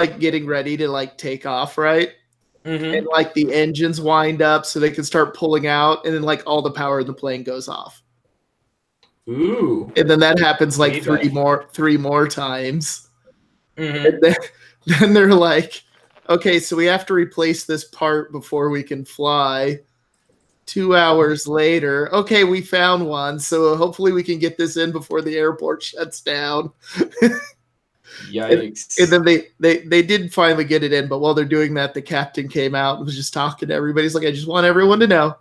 like getting ready to like take off, right? Mm-hmm. And like the engines wind up so they can start pulling out, and then like all the power of the plane goes off. Ooh. And then that happens like three more times. Mm-hmm. And then they're like, okay, so we have to replace this part before we can fly. 2 hours later, okay, we found one, so hopefully we can get this in before the airport shuts down. Yikes. And then they did finally get it in, but while they're doing that, the captain came out and was just talking to everybody. He's like, I just want everyone to know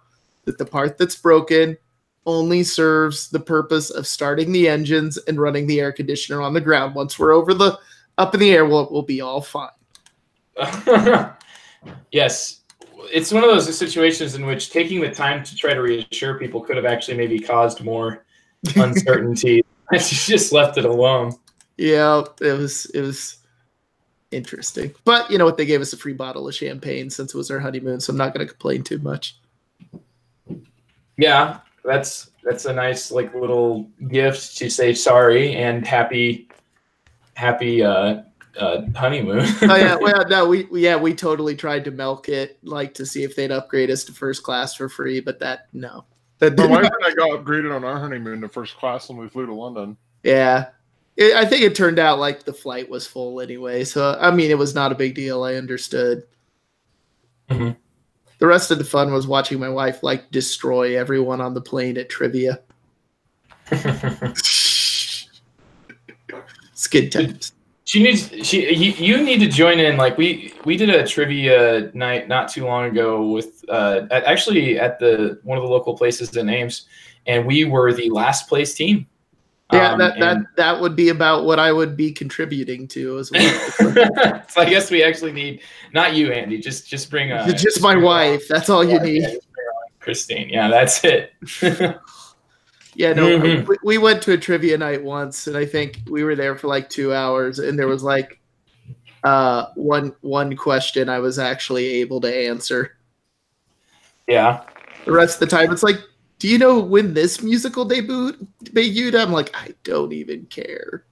that the part that's broken only serves the purpose of starting the engines and running the air conditioner on the ground. Once we're up in the air, we'll be all fine. Yes. It's one of those situations in which taking the time to try to reassure people could have actually maybe caused more uncertainty. She just left it alone. Yeah, it was interesting. But you know what? They gave us a free bottle of champagne since it was our honeymoon, so I'm not going to complain too much. Yeah, that's a nice like little gift to say sorry and happy honeymoon. Oh yeah, well no, we totally tried to milk it like to see if they'd upgrade us to first class for free, but that my wife and I got upgraded on our honeymoon to first class when we flew to London. Yeah, I think it turned out like the flight was full anyway, so I mean it was not a big deal. I understood. Mm-hmm. The rest of the fun was watching my wife like destroy everyone on the plane at trivia. It's good times. You need to join in. Like we did a trivia night not too long ago with actually at one of the local places in Ames, and we were the last place team. Yeah, that would be about what I would be contributing to as well. So I guess we actually need not you, Andy. Just bring just my wife. That's all you need. Yeah, Christine. Yeah, that's it. Yeah, no, we went to a trivia night once, and I think we were there for like 2 hours, and there was like one question I was actually able to answer. Yeah. The rest of the time, it's like, do you know when this musical debuted? I'm like, I don't even care.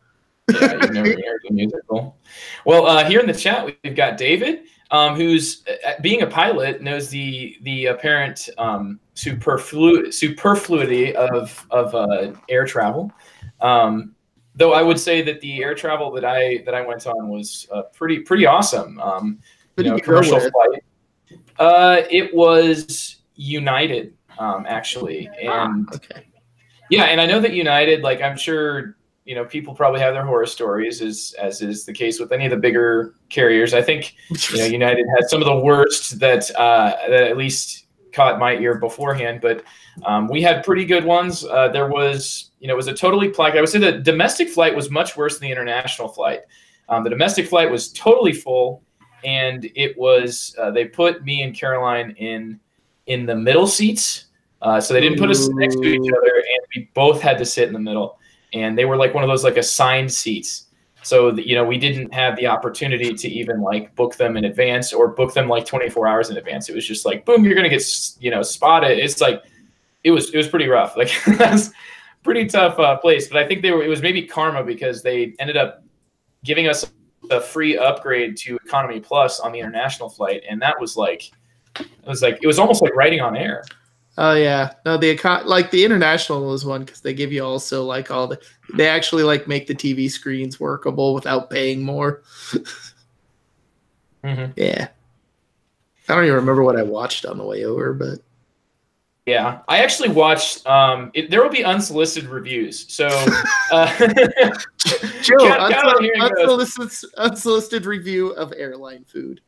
Yeah, you've never heard the musical. Well, here in the chat, we've got David, who's being a pilot knows the apparent superfluity of air travel. Though I would say that the air travel that I went on was pretty awesome. Commercial flight. It was United, actually, and okay. Yeah, and I know that United, like I'm sure. People probably have their horror stories, as is the case with any of the bigger carriers. I think United had some of the worst that at least caught my ear beforehand, but we had pretty good ones. There was, it was a totally plagued. I would say the domestic flight was much worse than the international flight. The domestic flight was totally full, and it was they put me and Caroline in the middle seats, so they didn't put us next to each other, and we both had to sit in the middle. And they were like one of those like assigned seats. So, we didn't have the opportunity to even like book them in advance or book them like 24 hours in advance. It was just like, boom, you're going to get, spotted. It's like, it was pretty rough. Like that's pretty tough place. But I think it was maybe karma because they ended up giving us a free upgrade to Economy Plus on the international flight. And that was it was almost like writing on air. Oh yeah, no, the international was one because they give you also like they actually like make the TV screens workable without paying more. Mm-hmm. Yeah, I don't even remember what I watched on the way over, but yeah, I actually watched. There will be unsolicited reviews, so Joe, unsolicited review of airline food.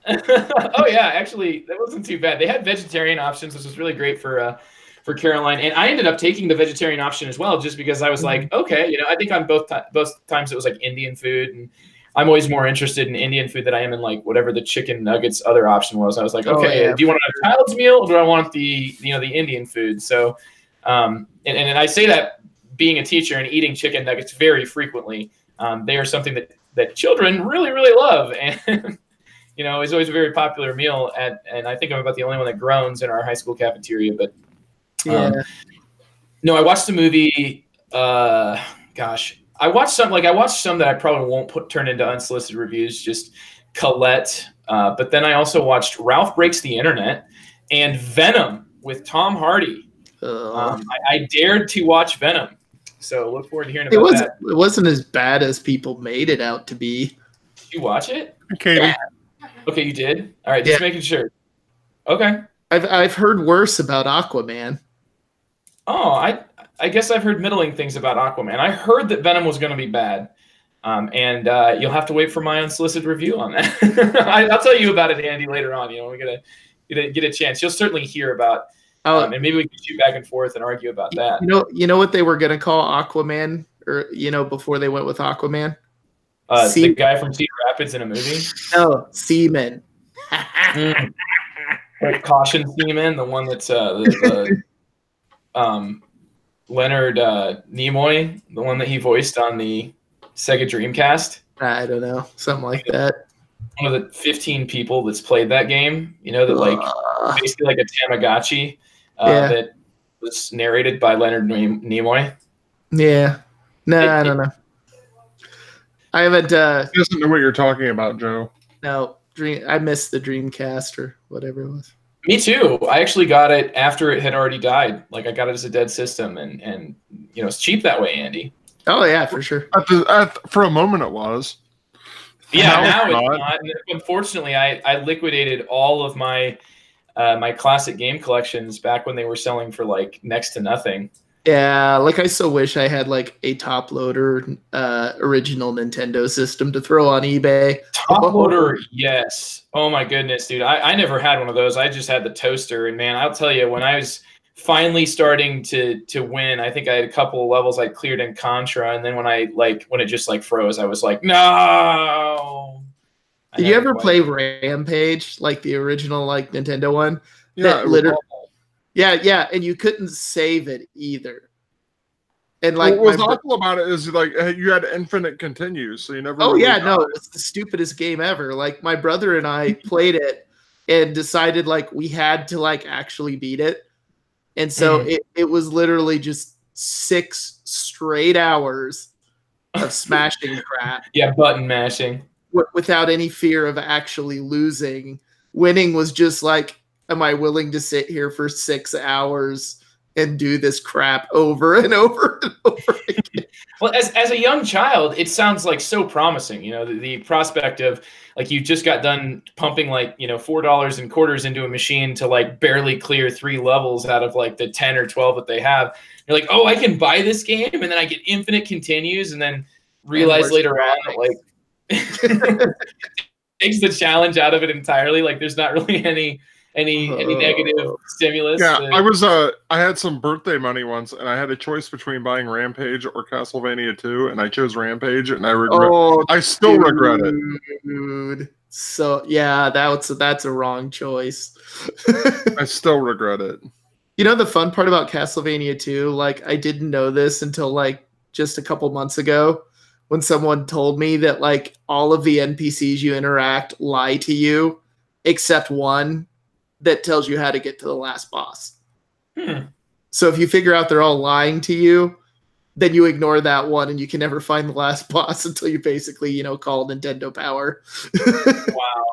Oh yeah, actually that wasn't too bad. They had vegetarian options, which was really great for Caroline, and I ended up taking the vegetarian option as well, just because I was like, okay, I think on both times it was like Indian food, and I'm always more interested in Indian food than I am in like whatever the chicken nuggets other option was. I was like, okay, do you want a child's meal or do I want the the Indian food? So, and I say that being a teacher and eating chicken nuggets very frequently, they are something that children really love, and it's always a very popular meal and I think I'm about the only one that groans in our high school cafeteria. But no, I watched the movie. Gosh, I watched some that I probably won't turn into unsolicited reviews, just Colette. But then I also watched Ralph Breaks the Internet and Venom with Tom Hardy. I dared to watch Venom, so look forward to hearing about that. It wasn't as bad as people made it out to be. Did you watch it? Katie. Yeah. Okay, you did? All right, just making sure. Okay. I've heard worse about Aquaman. Oh, I guess I've heard middling things about Aquaman. I heard that Venom was going to be bad, and you'll have to wait for my unsolicited review on that. I'll tell you about it, Andy, later on. You know, we're gonna get a chance. You'll certainly hear about, and maybe we can shoot back and forth and argue about that. You know what they were gonna call Aquaman, or before they went with Aquaman. The guy from Cedar Rapids in a movie. No, Seaman. Like Caution Seaman, the one that's Leonard Nimoy, the one that he voiced on the Sega Dreamcast. I don't know, something like that. One of the 15 people that's played that game, that basically like a Tamagotchi that was narrated by Leonard Nimoy. Yeah, I don't know. I haven't. He doesn't know what you're talking about, Joe. No, I missed the Dreamcast or whatever it was. Me too. I actually got it after it had already died. Like I got it as a dead system, and it's cheap that way, Andy. Oh yeah, for sure. For a moment, it was. Yeah, now it's not. And unfortunately, I liquidated all of my my classic game collections back when they were selling for like next to nothing. Yeah, like I so wish I had like a top loader original Nintendo system to throw on eBay. Top loader, yes. Oh my goodness, dude. I never had one of those. I just had the toaster, and man, I'll tell you, when I was finally starting to win, I think I had a couple of levels I cleared in Contra, and then when it just like froze, I was like, no. Did you ever play Rampage, like the original like Nintendo one? Yeah, literally. Yeah, and you couldn't save it either. And like, what was awful about it is like you had infinite continues, so you never. Oh yeah, no, it's the stupidest game ever. Like my brother and I played it and decided like we had to like actually beat it, and so it was literally just 6 straight hours of smashing crap. Yeah, button mashing without any fear of actually losing. Winning was just like, am I willing to sit here for 6 hours and do this crap over and over and over again? Well, as a young child, it sounds like so promising. The prospect of like you just got done pumping like $4 in quarters into a machine to like barely clear 3 levels out of like the 10 or 12 that they have. You're like, oh, I can buy this game, and then I get infinite continues, and then realize later on that like takes the challenge out of it entirely. Like there's not really any negative stimulus. Yeah, I had some birthday money once, and I had a choice between buying Rampage or Castlevania 2, and I chose Rampage, and I still regret it. Dude. So yeah, that's a wrong choice. I still regret it. The fun part about Castlevania 2, like I didn't know this until like just a couple months ago when someone told me that like all of the NPCs you interact lie to you except one that tells you how to get to the last boss. So if you figure out they're all lying to you, then you ignore that one and you can never find the last boss until you basically, call Nintendo power. Wow.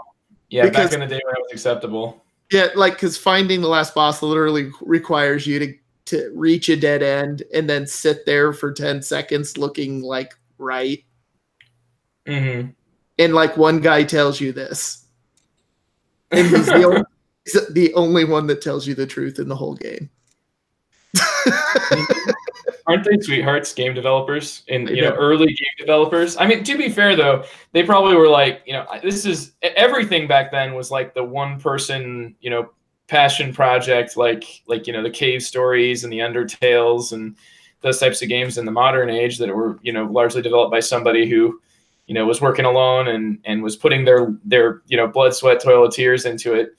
Yeah, back in the day when it was acceptable. Yeah, like because finding the last boss literally requires you to reach a dead end and then sit there for 10 seconds looking like right. Mm-hmm. And like one guy tells you this. And he's the only one that tells you the truth in the whole game. Aren't they sweethearts, game developers and early game developers? I mean, to be fair though, they probably were like, this is everything back then was like the one person, passion project, like the cave stories and the Undertales and those types of games in the modern age that were, largely developed by somebody who, was working alone and was putting their blood, sweat, toil, tears into it.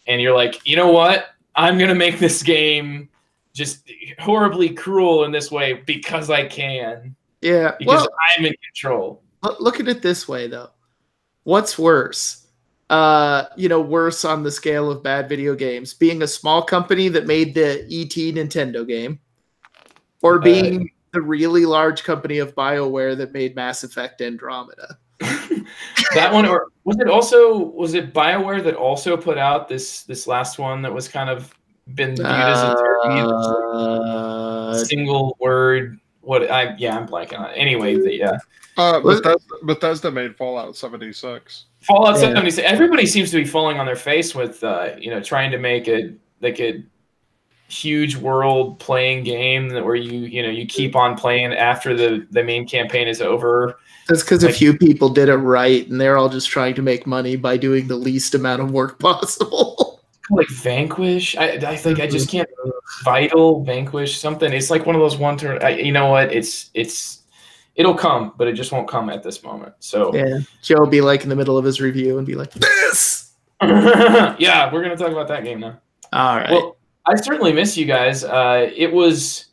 And you're like, you know what? I'm going to make this game just horribly cruel in this way because I can. Yeah. Because I'm in control. Look at it this way, though. What's worse? Worse on the scale of bad video games, being a small company that made the E.T. Nintendo game, or being the really large company of BioWare that made Mass Effect Andromeda. That one, or was it BioWare that also put out this last one that was kind of been viewed as a single word? I'm blanking on it. Anyway, Bethesda made Fallout 76. Fallout 76. Everybody seems to be falling on their face with trying to make a huge world playing game where you keep on playing after the main campaign is over. That's because a few people did it right, and they're all just trying to make money by doing the least amount of work possible. Like Vanquish, I think I just can't. Vital, Vanquish, something. It's like one of those one-turn. You know what? It'll come, but it just won't come at this moment. So yeah, Joe will be like in the middle of his review and be like, "This." Yeah, we're gonna talk about that game now. All right. Well, I certainly miss you guys. It was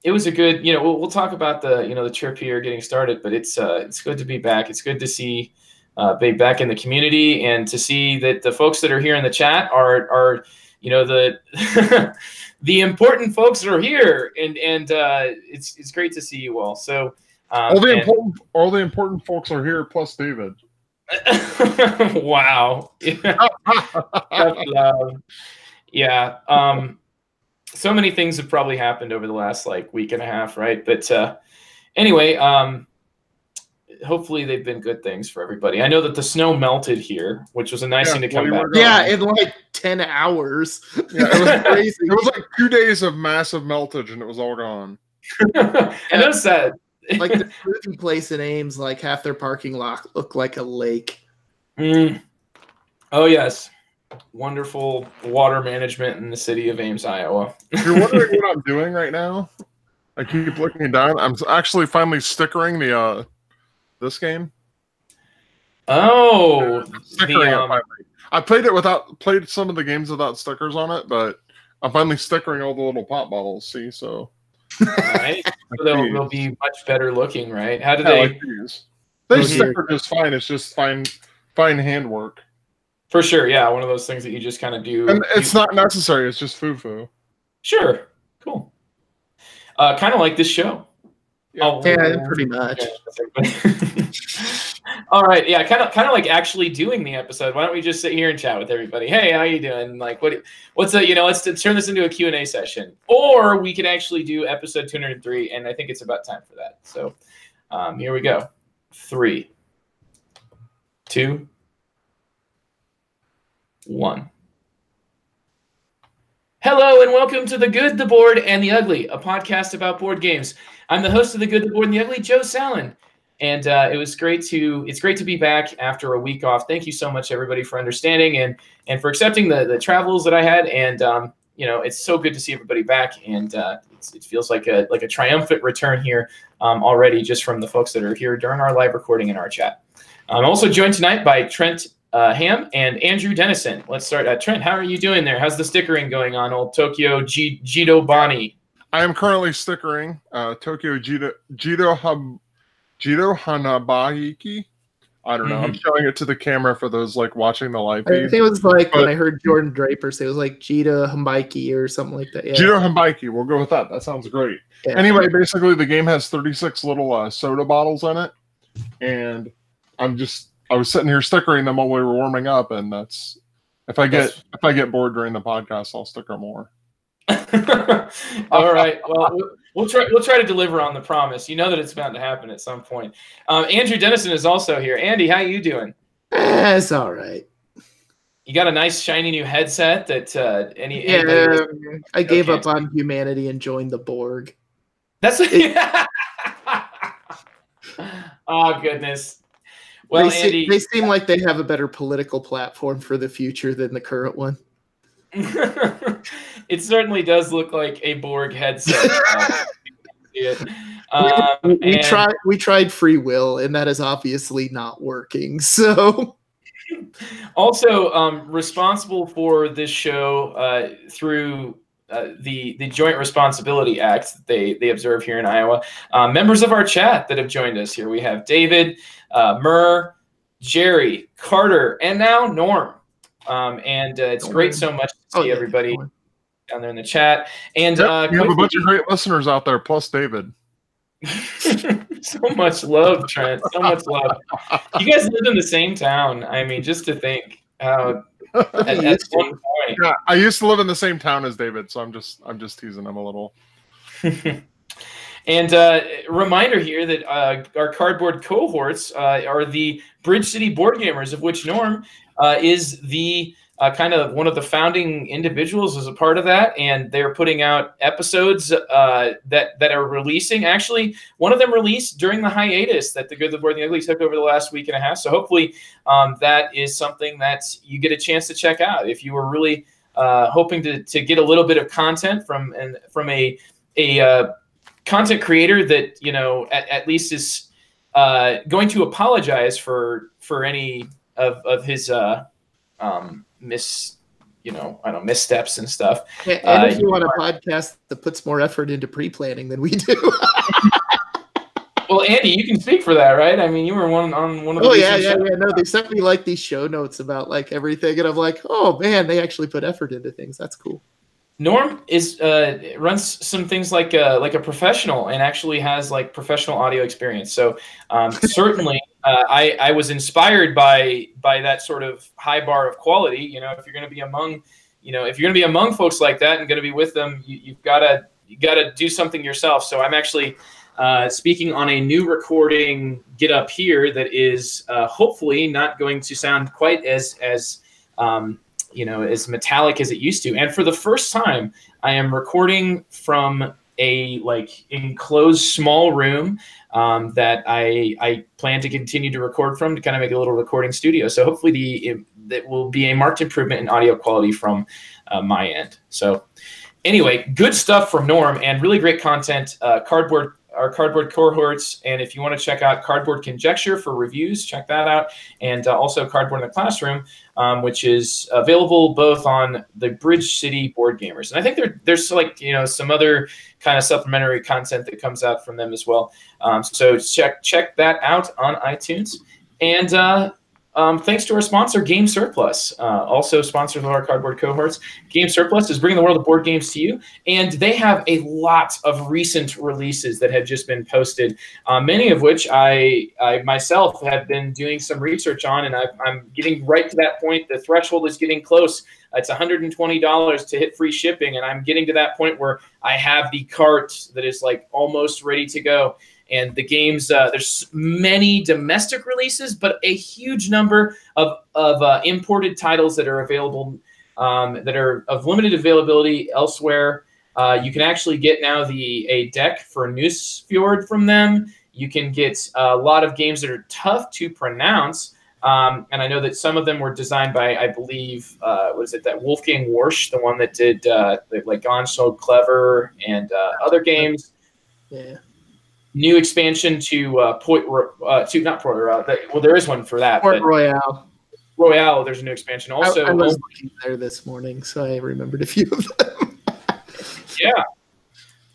a good. We'll talk about the trip here getting started, but it's good to be back. It's good to see be back in the community and to see that the folks that are here in the chat are the the important folks that are here, and it's great to see you all. So all the important folks are here, plus David. Wow. Yeah. So many things have probably happened over the last week and a half, right? But anyway, hopefully they've been good things for everybody. I know that the snow melted here, which was a nice thing to come back. Yeah, in 10 hours. Yeah, it was crazy. It was 2 days of massive meltage, and it was all gone. I noticed that. The movie place in Ames, half their parking lot looked like a lake. Oh yes, wonderful water management in the city of Ames, Iowa. If you're wondering what I'm doing right now, I keep looking down. I'm actually finally stickering the this game. Oh, I played some of the games without stickers on it, but I'm finally stickering all the little pop bottles. See, so right, so they'll be much better looking, right? How do they? They sticker just fine. It's just fine handwork. For sure, yeah. One of those things that you just kind of do. And it's not necessary. It's just foo-foo. Sure, cool. Kind of like this show. Yeah, pretty much. All right, yeah, kind of like actually doing the episode. Why don't we just sit here and chat with everybody? Hey, how you doing? What's let's turn this into a Q&A session, or we can actually do episode 203, and I think it's about time for that. So, here we go. 3, 2, 1. Hello and welcome to The Good, the Bored, and the Ugly, a podcast about board games. I'm the host of The Good, the Bored, and the Ugly, Joe Sallin. And it's great to be back after a week off. Thank you so much, everybody, for understanding and for accepting the travels that I had. And it's so good to see everybody back. And it feels like a triumphant return here already, just from the folks that are here during our live recording in our chat. I'm also joined tonight by Trent Ham and Andrew Dennison. Let's start. Trent, how are you doing there? How's the stickering going on, old Tokyo Jido Bani? I am currently stickering Tokyo Jido Hanabaiki. I don't know. I'm showing it to the camera for those watching the live feed. I think it was when I heard Jordan Draper say it was Jita Hambaiki or something like that. Yeah. Jita Hambaiki. We'll go with that. That sounds great. Yeah. Anyway, basically the game has 36 little soda bottles in it, and I was sitting here stickering them while we were warming up, and that's if I get bored during the podcast, I'll sticker more. All right. Well, we'll try to deliver on the promise. You know that it's bound to happen at some point. Andrew Dennison is also here. Andy, how you doing? It's all right. You got a nice shiny new headset that I gave up on humanity and joined the Borg. That's oh goodness. Well, Andy, they seem like they have a better political platform for the future than the current one. It certainly does look like a Borg headset. We tried free will, and that is obviously not working. So, also responsible for this show through the Joint Responsibility Act that they observe here in Iowa. Members of our chat that have joined us here. We have David, Murr, Jerry, Carter, and now Norm. And it's great so much to see everybody down there in the chat. And we have a bunch of great listeners out there, plus David. So much love, Trent. So much love. You guys live in the same town. I mean, just to think how at one point. Yeah, I used to live in the same town as David, so I'm just teasing him a little. And reminder here that our cardboard cohorts are the Bridge City board gamers, of which Norm is the kind of one of the founding individuals as a part of that, and they're putting out episodes that are releasing. Actually, one of them released during the hiatus that the Good, the Board, and the Ugly took over the last week and a half. So hopefully that is something that you get a chance to check out if you were really hoping to get a little bit of content from a content creator that, you know, at least is going to apologize for any of his missteps and stuff. And if you want a podcast that puts more effort into pre-planning than we do. Well, Andy, you can speak for that, right? I mean, you were on one of the. Oh yeah. No, they sent me like these show notes about like everything, and I'm like, oh man, they actually put effort into things. That's cool. Norm runs some things like a professional and actually has like professional audio experience. So certainly I was inspired by that sort of high bar of quality. You know, if you're going to be among folks like that and going to be with them, you've got to do something yourself. So I'm actually speaking on a new recording Get Up Here that is hopefully not going to sound quite as metallic as it used to. And for the first time, I am recording from a like enclosed small room that I plan to continue to record from to kind of make a little recording studio. So hopefully that will be a marked improvement in audio quality from my end. So anyway, good stuff from Norm and really great content. Our cardboard cohorts, and if you want to check out Cardboard Conjecture for reviews, check that out, and also Cardboard in the Classroom, which is available both on the Bridge City board gamers. And I think there's like, you know, some other kind of supplementary content that comes out from them as well. So check that out on iTunes. And thanks to our sponsor, Game Surplus, also sponsors of our cardboard cohorts. Game Surplus is bringing the world of board games to you, and they have a lot of recent releases that have just been posted, many of which I myself have been doing some research on, and I'm getting right to that point. The threshold is getting close. It's $120 to hit free shipping, and I'm getting to that point where I have the cart that is like almost ready to go. And the games, there's many domestic releases, but a huge number of imported titles that are available, that are of limited availability elsewhere. You can actually get now a deck for Nusfjord from them. You can get a lot of games that are tough to pronounce. And I know that some of them were designed by, I believe, that Wolfgang Warsch, the one that did like Gone So Clever and other games. Yeah. New expansion to not Port Royale. Well, there is one for that. Port Royale. Royale. There's a new expansion. Also, I was looking there this morning, so I remembered a few of them. Yeah.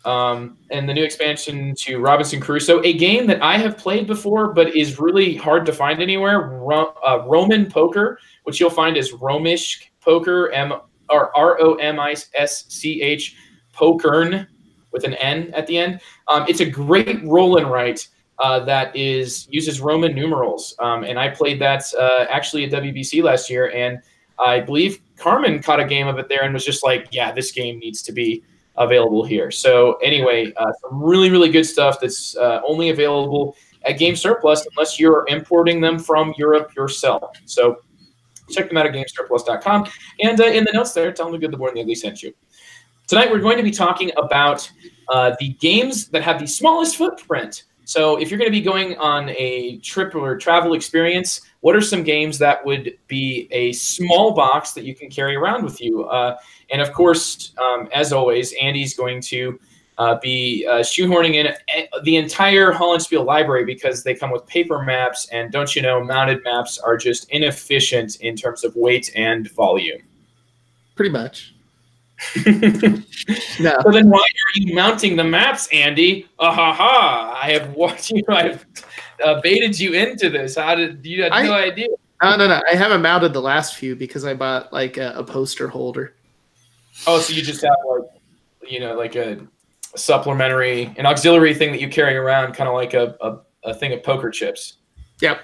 And the new expansion to Robinson Crusoe, a game that I have played before, but is really hard to find anywhere. Roman Poker, which you'll find is Romish Poker, ROMISCH Pokern, with an N at the end. It's a great roll and write that uses Roman numerals. And I played that actually at WBC last year, and I believe Carmen caught a game of it there and was just like, yeah, this game needs to be available here. So anyway, some really, really good stuff that's only available at Game Surplus unless you're importing them from Europe yourself. So check them out at GameSurplus.com. And in the notes there, tell them the Good, the Board, and the Ugly sent you. Tonight, we're going to be talking about the games that have the smallest footprint. So if you're going to be going on a trip or travel experience, what are some games that would be a small box that you can carry around with you? And of course, as always, Andy's going to be shoehorning in the entire Hollandspiel library because they come with paper maps. And don't you know, mounted maps are just inefficient in terms of weight and volume. Pretty much. No. So then why are you mounting the maps, Andy? I have watched you. I've baited you into this. How did you had no idea? No. I haven't mounted the last few because I bought like a poster holder. Oh, so you just have like, like a supplementary, an auxiliary thing that you carry around, kind of like a thing of poker chips. Yep.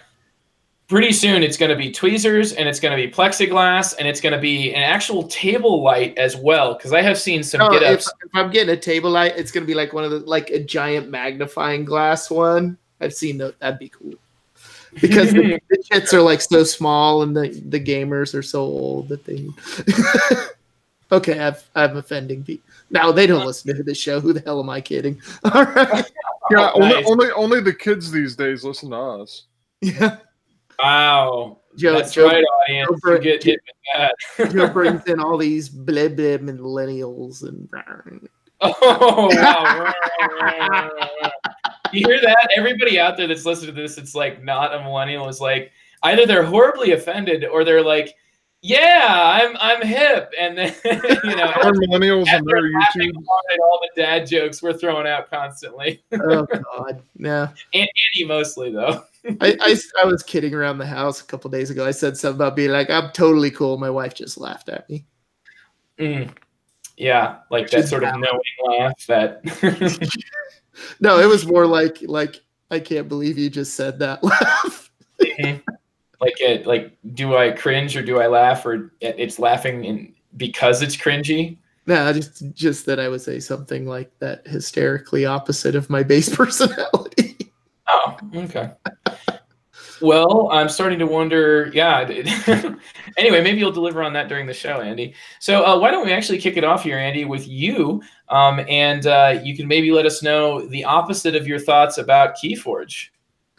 Pretty soon it's going to be tweezers, and it's going to be plexiglass, and it's going to be an actual table light as well. Because I have seen some get-ups. If I'm getting a table light, it's going to be like one of the, like a giant magnifying glass one. I've seen that. That'd be cool. Because the chits are like so small, and the gamers are so old that they. Okay, I'm offending people. No, they don't listen to this show. Who the hell am I kidding? All right. Yeah, only the kids these days listen to us. Yeah. Wow. That's Joe, right, audience. You get hit with that. Joe brings in all these blib millennials and. Oh, wow. You hear that? Everybody out there that's listening to this, it's like not a millennial, is like either they're horribly offended or they're like, yeah, I'm hip, and then our millennials and their YouTube, all the dad jokes we're throwing out constantly. Oh God, yeah. And Andy mostly though. I was kidding around the house a couple days ago. I said something about being like, I'm totally cool. My wife just laughed at me. Yeah, like that sort of knowing laugh. That. No, it was more like I can't believe you just said that laugh. Like, do I cringe or do I laugh, or it's laughing because it's cringy? No, just that I would say something like that hysterically opposite of my base personality. Oh, okay. Well, I'm starting to wonder. Yeah. Anyway, maybe you'll deliver on that during the show, Andy. So why don't we actually kick it off here, Andy, with you, and you can maybe let us know the opposite of your thoughts about Keyforge.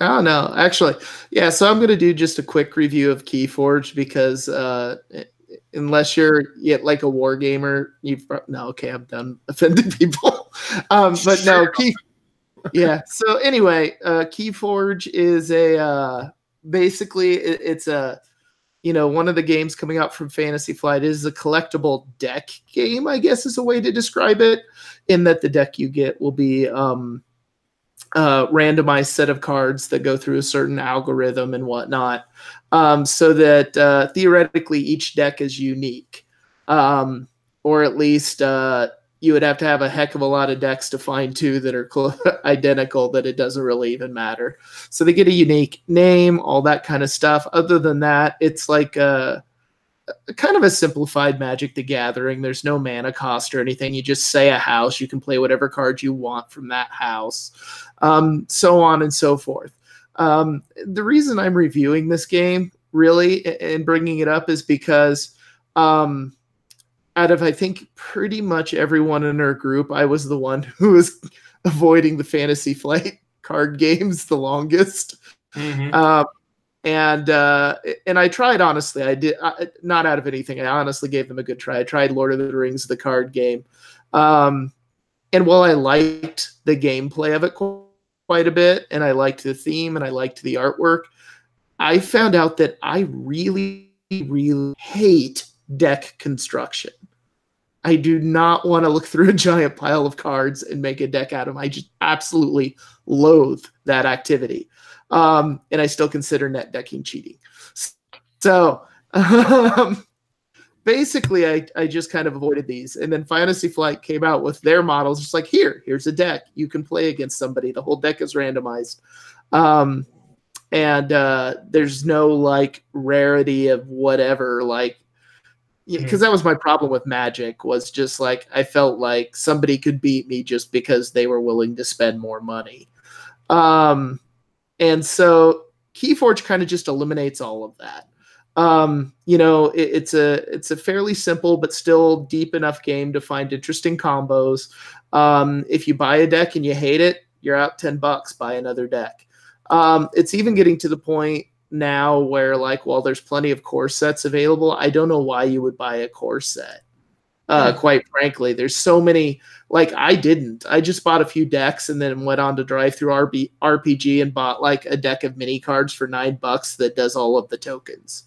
Oh, no, actually. Yeah, so I'm going to do just a quick review of Keyforge because unless you're like a war gamer, I'm done offending people. But no, yeah. So anyway, Keyforge is basically it's a, one of the games coming out from Fantasy Flight. It is a collectible deck game, I guess is a way to describe it, in that the deck you get will be randomized set of cards that go through a certain algorithm and whatnot, so that theoretically each deck is unique, or at least you would have to have a heck of a lot of decks to find two that are identical, that it doesn't really even matter. So they get a unique name, all that kind of stuff. Other than that, it's like a kind of a simplified Magic the Gathering. There's no mana cost or anything. You just say a house. You can play whatever cards you want from that house, so on and so forth. The reason I'm reviewing this game, really, and bringing it up is because out of, I think, pretty much everyone in our group, I was the one who was avoiding the Fantasy Flight card games the longest. Mm-hmm. And I tried, honestly. I did not out of anything. I honestly gave them a good try. I tried Lord of the Rings, the card game. And while I liked the gameplay of it quite a bit, and I liked the theme, and I liked the artwork, I found out that I really, really hate deck construction. I do not want to look through a giant pile of cards and make a deck out of them. I just absolutely loathe that activity. And I still consider net decking cheating. So basically, I just kind of avoided these. And then Fantasy Flight came out with their models, just like, here's a deck. You can play against somebody. The whole deck is randomized. And there's no, like, rarity of whatever, like, because that was my problem with Magic, was just like I felt like somebody could beat me just because they were willing to spend more money. And so Keyforge kind of just eliminates all of that. It's a fairly simple but still deep enough game to find interesting combos. If you buy a deck and you hate it, you're out $10, buy another deck. It's even getting to the point now where, like, while there's plenty of core sets available, I don't know why you would buy a core set. Quite frankly, there's so many. Like, I just bought a few decks and then went on to Drive Through RPG and bought like a deck of mini cards for $9 that does all of the tokens.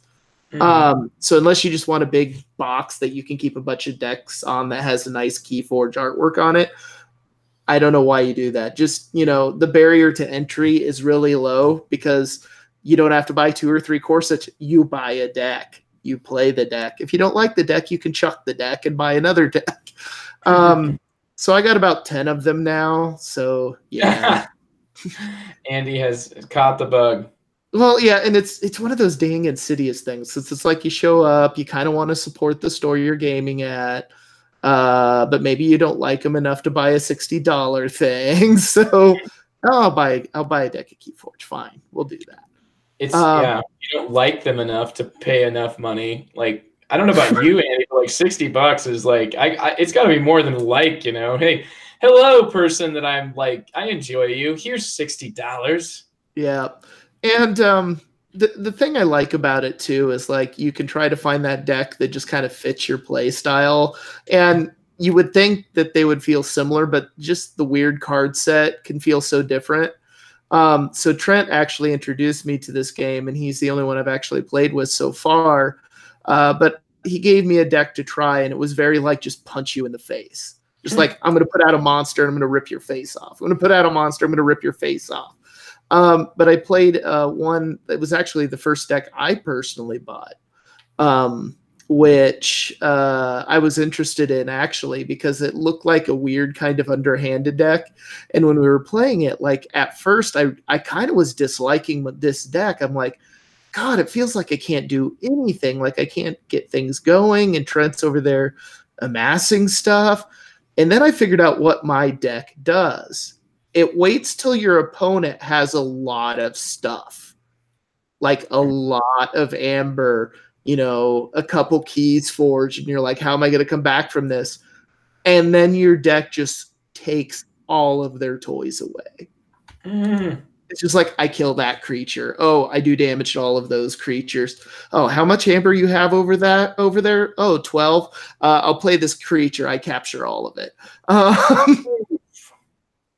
So unless you just want a big box that you can keep a bunch of decks on that has a nice Keyforge artwork on it, I don't know why you do that. Just, the barrier to entry is really low because you don't have to buy 2 or 3 core sets. You buy a deck. You play the deck. If you don't like the deck, you can chuck the deck and buy another deck. So I got about 10 of them now. So yeah. Andy has caught the bug. Well, yeah, and it's one of those dang insidious things. It's like you show up, you kind of want to support the store you're gaming at, but maybe you don't like them enough to buy a $60 thing. So I'll buy a deck of Keyforge. Fine, we'll do that. It's you don't like them enough to pay enough money. Like, I don't know about you, Andy, but like $60 is like it's got to be more than like, you know. Hey, hello, person that I'm like, I enjoy you. Here's $60. Yeah. And the thing I like about it too is like you can try to find that deck that just kind of fits your play style. And you would think that they would feel similar, but just the weird card set can feel so different. So Trent actually introduced me to this game, and he's the only one I've actually played with so far. But he gave me a deck to try, and it was very like just punch you in the face. Just like, I'm going to put out a monster, and I'm going to rip your face off. I'm going to put out a monster, I'm going to rip your face off. But I played one that was actually the first deck I personally bought, which I was interested in actually because it looked like a weird kind of underhanded deck. And when we were playing it, like at first I kind of was disliking this deck. I'm like, God, it feels like I can't do anything. Like I can't get things going, and Trent's over there amassing stuff. And then I figured out what my deck does. It waits till your opponent has a lot of stuff, like a lot of amber, you know, a couple keys forged, and you're like, how am I going to come back from this? And then your deck just takes all of their toys away. It's just like, I kill that creature. Oh, I do damage to all of those creatures. Oh, how much amber you have over there? Oh, 12. I'll play this creature. I capture all of it.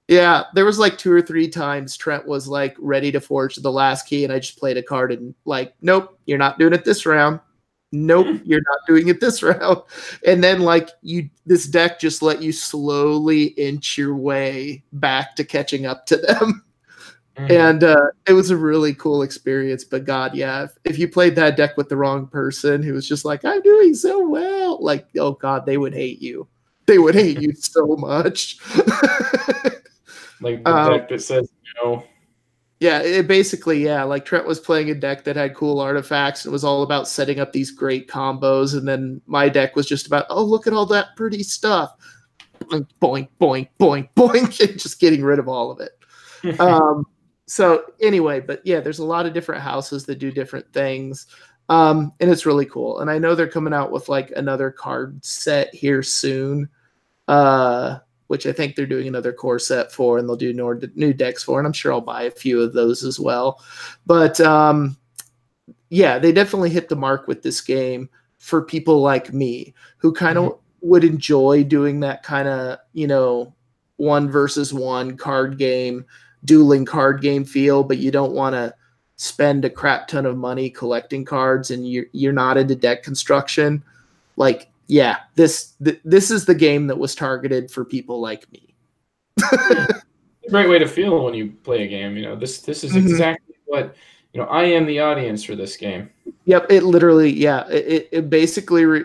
Yeah, there was like 2 or 3 times Trent was like ready to forge the last key, and I just played a card and like, nope, you're not doing it this round. Nope, you're not doing it this round. And then like this deck just let you slowly inch your way back to catching up to them. And it was a really cool experience. But God, yeah, if you played that deck with the wrong person who was just like, I'm doing so well, like, oh God, they would hate you. They would hate you so much. Like the deck that says no. Yeah, it basically, yeah, like Trent was playing a deck that had cool artifacts. And it was all about setting up these great combos. And then my deck was just about, oh, look at all that pretty stuff. Boink, boink, boink, boink, boink, and just getting rid of all of it. So anyway, but yeah, there's a lot of different houses that do different things. And it's really cool. And I know they're coming out with like another card set here soon. Which I think they're doing another core set for, and they'll do new decks for, and I'm sure I'll buy a few of those as well. But yeah, they definitely hit the mark with this game for people like me who kind of would enjoy doing that kind of, you know, 1 versus 1 card game, dueling card game feel, but you don't want to spend a crap ton of money collecting cards, and you're not into deck construction. Like, yeah, this is the game that was targeted for people like me. Great way to feel when you play a game. You know, this is exactly what, you know, I am the audience for this game. Yep, it literally, yeah, it basically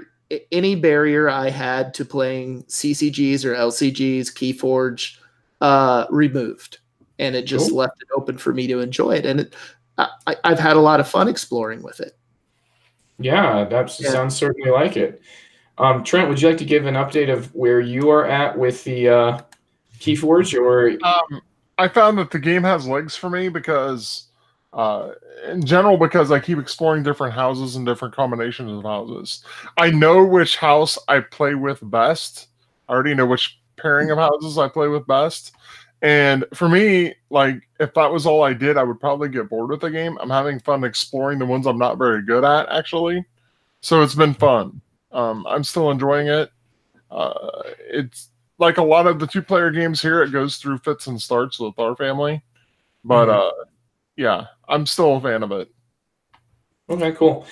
any barrier I had to playing CCGs or LCGs, Keyforge, removed, and it just left it open for me to enjoy it, and I've had a lot of fun exploring with it. Yeah, that sounds certainly like it. Trent, would you like to give an update of where you are at with the Keyforge? Or I found that the game has legs for me because, in general, because I keep exploring different houses and different combinations of houses. I know which house I play with best. I already know which pairing of houses I play with best. And for me, like, if that was all I did, I would probably get bored with the game. I'm having fun exploring the ones I'm not very good at, actually. So it's been fun. I'm still enjoying it. It's like a lot of the 2-player games here, it goes through fits and starts with our family. But yeah, I'm still a fan of it. Okay, cool.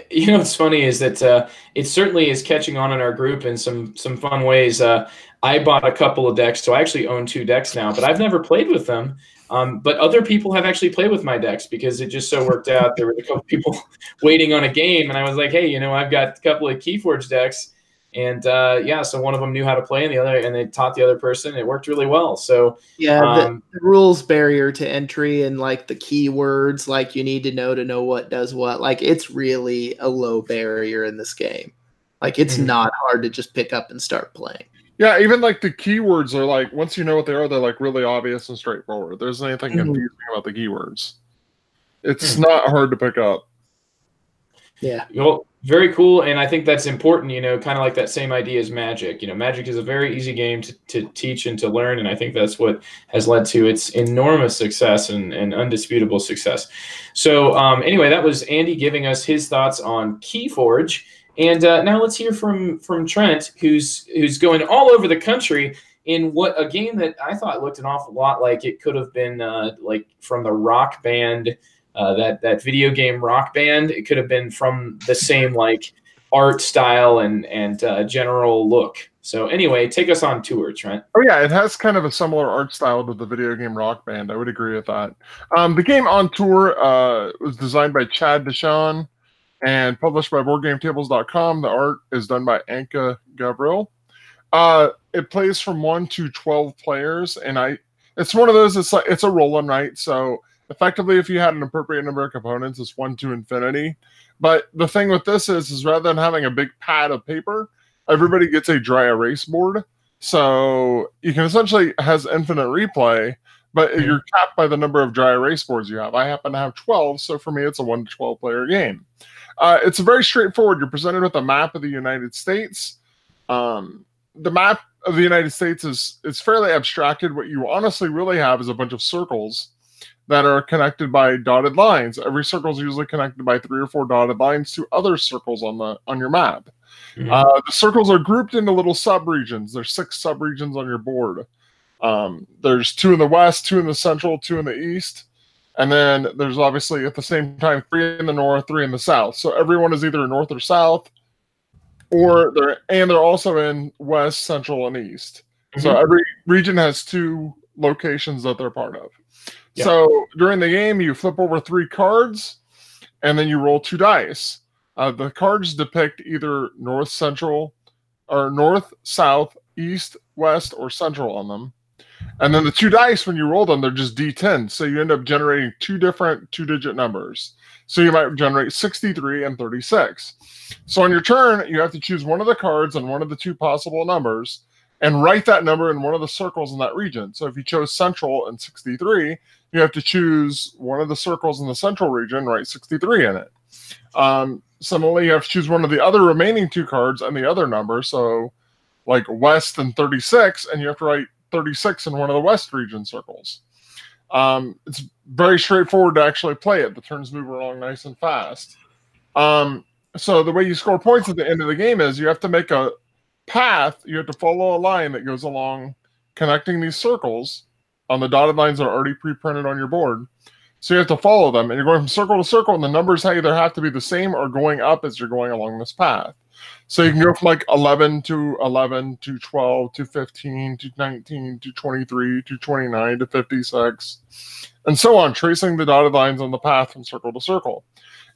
You know, what's funny is that it certainly is catching on in our group in some fun ways. I bought a couple of decks, so I actually own 2 decks now, but I've never played with them. But other people have actually played with my decks because it just so worked out. There were a couple people waiting on a game, and I was like, hey, you know, I've got a couple of Keyforge decks. And yeah, so one of them knew how to play, and they taught the other person. And it worked really well. So yeah, the rules barrier to entry and like the keywords, like you need to know what does what. Like it's really a low barrier in this game. Like it's not hard to just pick up and start playing. Yeah, even like the keywords are like, once you know what they are, they're like really obvious and straightforward. There's anything confusing about the keywords. It's not hard to pick up. Yeah. Well, very cool. And I think that's important, you know, kind of like that same idea as Magic. You know, Magic is a very easy game to teach and to learn. And I think that's what has led to its enormous success and undisputable success. So anyway, that was Andy giving us his thoughts on Keyforge. And now let's hear from Trent, who's going all over the country in what a game that I thought looked an awful lot like it could have been like from the Rock Band, that video game Rock Band. It could have been from the same like art style and general look. So anyway, take us on tour, Trent. Oh yeah, it has kind of a similar art style to the video game Rock Band. I would agree with that. The game On Tour was designed by Chad Deshawn and published by BoardGameTables.com. The art is done by Anka Gabriel. It plays from 1 to 12 players, and it's one of those. It's a roll and write. So effectively, if you had an appropriate number of components, it's 1 to infinity. But the thing with this is rather than having a big pad of paper, everybody gets a dry erase board. So you can essentially has infinite replay, but you're capped by the number of dry erase boards you have. I happen to have 12, so for me, it's a 1 to 12 player game. It's very straightforward. You're presented with a map of the United States. The map of the United States is fairly abstracted. What you honestly really have is a bunch of circles that are connected by dotted lines. Every circle is usually connected by 3 or 4 dotted lines to other circles on your map. The circles are grouped into little subregions. There's 6 subregions on your board. There's 2 in the west, 2 in the central, 2 in the east. And then there's obviously at the same time 3 in the north, 3 in the south. So everyone is either north or south, or they're also in west, central, and east. So every region has 2 locations that they're part of. Yeah. So during the game, you flip over 3 cards, and then you roll 2 dice. The cards depict either north, central, or north, south, east, west, or central on them. And then the 2 dice, when you roll them, they're just D10. So you end up generating 2 different 2-digit numbers. So you might generate 63 and 36. So on your turn, you have to choose one of the cards and one of the 2 possible numbers and write that number in one of the circles in that region. So if you chose central and 63, you have to choose one of the circles in the central region, write 63 in it. Similarly, you have to choose one of the other remaining 2 cards and the other number. So like west and 36, and you have to write 36 in one of the west region circles. It's very straightforward to actually play it. The turns move along nice and fast. So the way you score points at the end of the game is you have to make a path. You have to follow a line that goes along connecting these circles. On the dotted lines that are already pre-printed on your board. So you have to follow them, and you're going from circle to circle, and the numbers either have to be the same or going up as you're going along this path. So you can go from like 11 to 11 to 12 to 15 to 19 to 23 to 29 to 56, and so on, tracing the dotted lines on the path from circle to circle.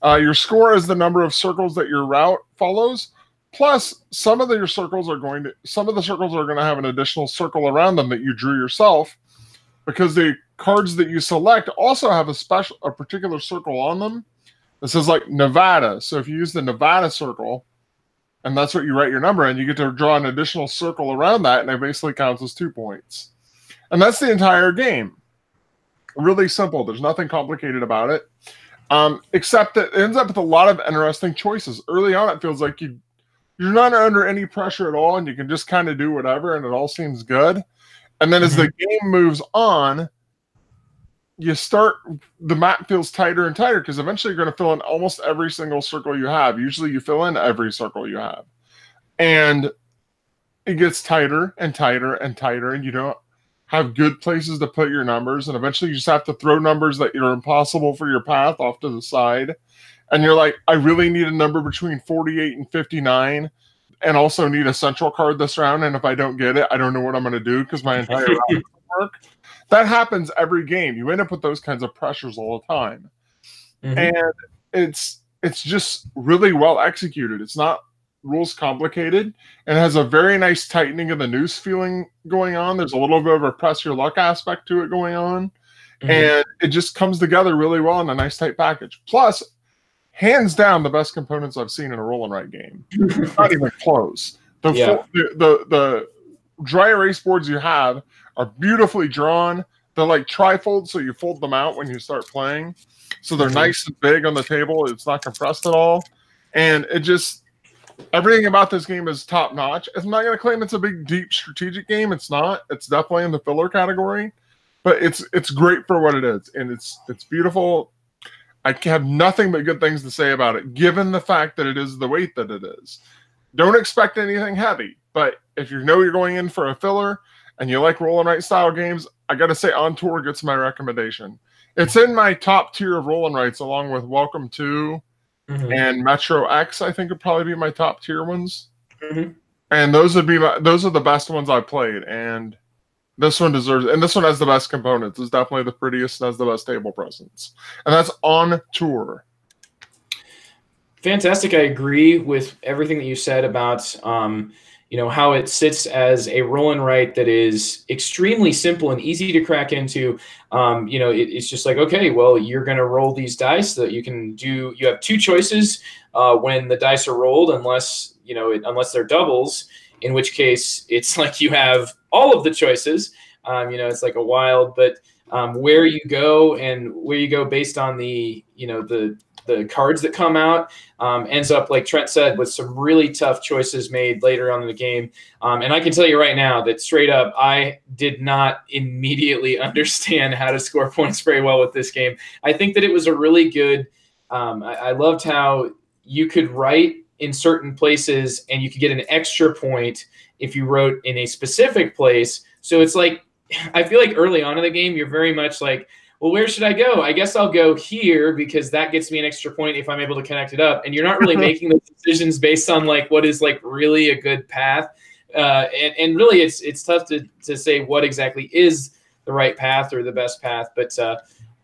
Your score is the number of circles that your route follows, plus some of the circles are going to have an additional circle around them that you drew yourself, because the cards that you select also have a particular circle on them. This is like Nevada. So if you use the Nevada circle, and that's what you write your number in, you get to draw an additional circle around that, and it basically counts as 2 points. And that's the entire game. Really simple. There's nothing complicated about it, except that it ends up with a lot of interesting choices. Early on, it feels like you're not under any pressure at all, and you can just kind of do whatever, and it all seems good. And then as the game moves on, the map feels tighter and tighter, because eventually you're going to fill in almost every single circle you have. Usually you fill in every circle you have. And it gets tighter and tighter and tighter, and you don't have good places to put your numbers. And eventually you just have to throw numbers that are impossible for your path off to the side. And you're like, I really need a number between 48 and 59. And also need a central card this round, and if I don't get it, I don't know what I'm going to do because my entire round doesn't work. That happens every game. You end up with those kinds of pressures all the time. And it's just really well executed. It's not rules complicated and has a very nice tightening of the noose feeling going on. There's a little bit of a press your luck aspect to it going on. And it just comes together really well in a nice tight package. Plus, hands down, the best components I've seen in a roll and write game. Not even close. The dry erase boards you have are beautifully drawn. They're like trifold, so you fold them out when you start playing. So they're nice and big on the table. It's not compressed at all. And it just, everything about this game is top notch. I'm not going to claim it's a big, deep strategic game. It's not. It's definitely in the filler category. But it's great for what it is, and it's beautiful. I have nothing but good things to say about it, given the fact that it is the weight that it is. Don't expect anything heavy, but if you know you're going in for a filler and you like roll and write style games, I got to say On Tour gets my recommendation. It's in my top tier of roll and writes, along with Welcome To and Metro X. I think would probably be my top tier ones, and those are the best ones I played. And this one deserves, and this one has the best components. It's definitely the prettiest and has the best table presence. And that's On Tour. Fantastic. I agree with everything that you said about, how it sits as a roll and write that is extremely simple and easy to crack into. It's just like, okay, well, you're going to roll these dice that you have two choices when the dice are rolled, unless they're doubles, in which case it's like you have all of the choices. It's like a wild, but where you go based on the cards that come out ends up, like Trent said, with some really tough choices made later on in the game. And I can tell you right now that straight up, I did not immediately understand how to score points very well with this game. I think that it was a really good, I loved how you could write in certain places and you could get an extra point if you wrote in a specific place. So it's like, I feel like early on in the game, you're very much like, well, where should I go? I guess I'll go here because that gets me an extra point if I'm able to connect it up. And you're not really making those decisions based on like what is like really a good path. And really it's tough to say what exactly is the right path or the best path. But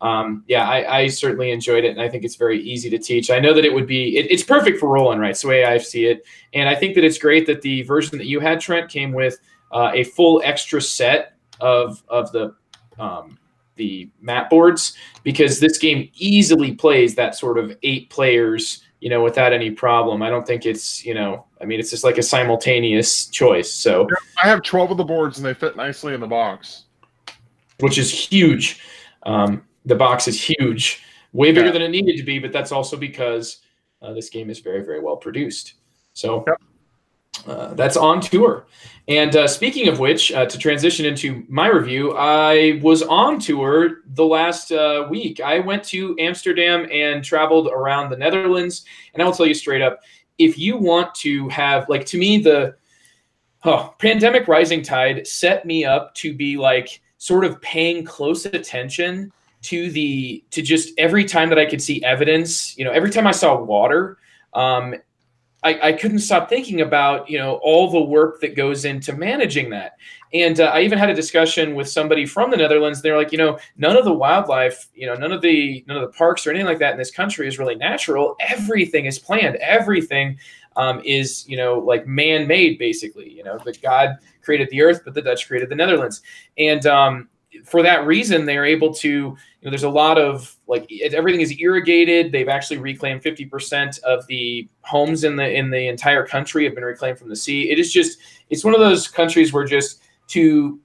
I certainly enjoyed it, and I think it's very easy to teach. I know that it's perfect for roll and writes, the way I see it. And I think that it's great that the version that you had, Trent, came with a full extra set of the map boards, because this game easily plays that sort of 8 players, without any problem. I don't think it's, it's just like a simultaneous choice. So I have 12 of the boards and they fit nicely in the box, which is huge. The box is huge, way bigger than it needed to be, but that's also because this game is very, very well produced. So that's On Tour. And speaking of which, to transition into my review, I was on tour the last week. I went to Amsterdam and traveled around the Netherlands. And I will tell you straight up, if you want to have, like, to me, the Pandemic Rising Tide set me up to be like sort of paying close attention to just every time that I could see evidence, every time I saw water, I couldn't stop thinking about, all the work that goes into managing that. And I even had a discussion with somebody from the Netherlands. They're like, none of the wildlife, none of the parks or anything like that in this country is really natural. Everything is planned. Everything is, like man-made, basically. That God created the earth, but the Dutch created the Netherlands. And for that reason, they're able to, there's a lot of, like, everything is irrigated. They've actually reclaimed 50% of the homes in the entire country have been reclaimed from the sea. It's one of those countries where just to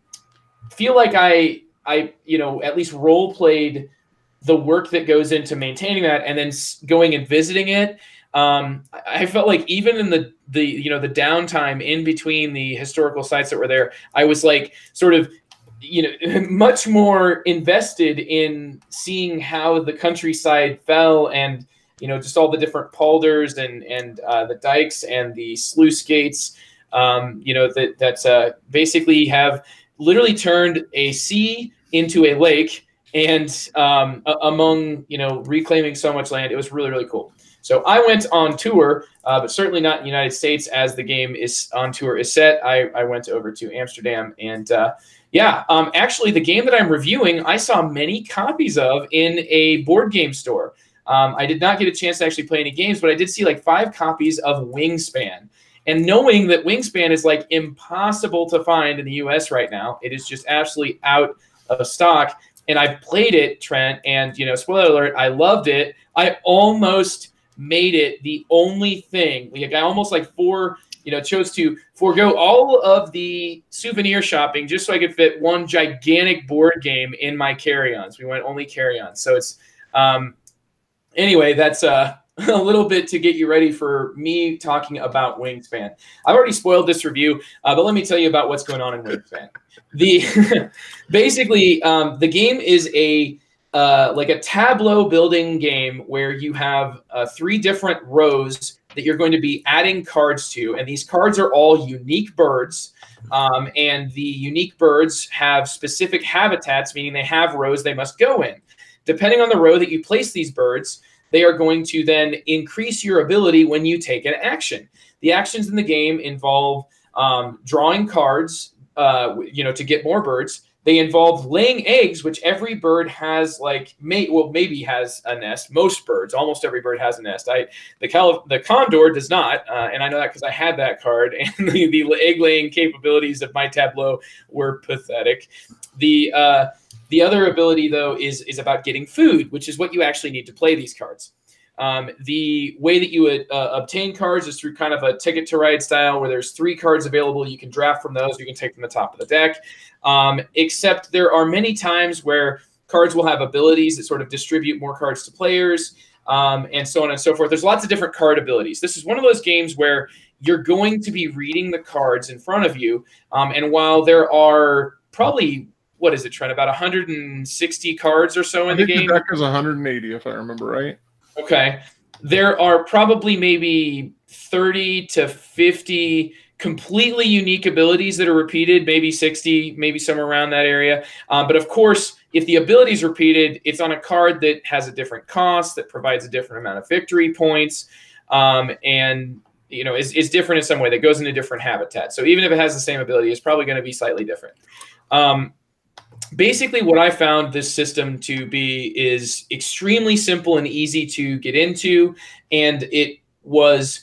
feel like I at least role played the work that goes into maintaining that and then going and visiting it. I felt like even in the downtime in between the historical sites that were there, I was like sort of, much more invested in seeing how the countryside fell and, just all the different polders and the dikes and the sluice gates, that basically have literally turned a sea into a lake and among, reclaiming so much land. It was really, really cool. So I went on tour, but certainly not in the United States as the game is on tour is set. I went over to Amsterdam and, actually, the game that I'm reviewing, I saw many copies of in a board game store. I did not get a chance to actually play any games, but I did see like 5 copies of Wingspan. And knowing that Wingspan is like impossible to find in the US right now, it is just absolutely out of stock. And I've played it, Trent, and, you know, spoiler alert, I loved it. I almost made it the only thing. Like, I almost like chose to forego all of the souvenir shopping just so I could fit one gigantic board game in my carry-ons. We went only carry-ons. So it's, anyway, that's a little bit to get you ready for me talking about Wingspan. I've already spoiled this review, but let me tell you about what's going on in Wingspan. Basically, the game is like a tableau building game where you have 3 different rows that you're going to be adding cards to, and these cards are all unique birds, and the unique birds have specific habitats, meaning they have rows they must go in. Depending on the row that you place these birds, they are going to then increase your ability when you take an action. The actions in the game involve drawing cards, to get more birds. They involve laying eggs, which every bird has, like, maybe has a nest. Most birds, almost every bird has a nest. The condor does not, and I know that because I had that card, and the egg-laying capabilities of my tableau were pathetic. The other ability, though, is about getting food, which is what you actually need to play these cards. The way that you would obtain cards is through kind of a Ticket to Ride style, where there's 3 cards available. You can draft from those. You can take from the top of the deck. Except there are many times where cards will have abilities that sort of distribute more cards to players, and so on and so forth. There's lots of different card abilities. This is one of those games where you're going to be reading the cards in front of you, and while there are probably, what is it, Trent, about 160 cards or so in the game? The deck is 180, if I remember right. Okay. There are probably maybe 30 to 50 completely unique abilities that are repeated, maybe 60, maybe somewhere around that area. But of course, if the ability is repeated, it's on a card that has a different cost, that provides a different amount of victory points, and is different in some way, that goes into different habitats. So even if it has the same ability, it's probably going to be slightly different. Basically, what I found this system to be is extremely simple and easy to get into, and it was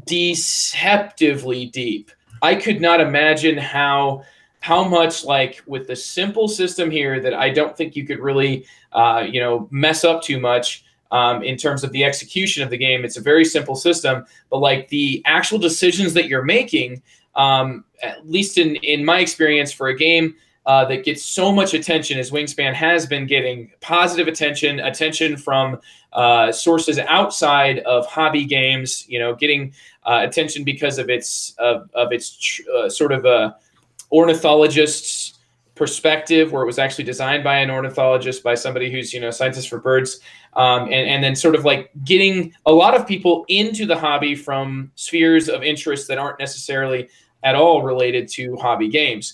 deceptively deep. I could not imagine how much, like, with the simple system here, that I don't think you could really mess up too much in terms of the execution of the game. It's a very simple system, but like the actual decisions that you're making, at least in my experience, for a game that gets so much attention as Wingspan has been getting, positive attention from sources outside of hobby games, getting attention because of its sort of a ornithologist's perspective, where it was actually designed by an ornithologist, by somebody who's scientist for birds, and then sort of like getting a lot of people into the hobby from spheres of interest that aren't necessarily at all related to hobby games.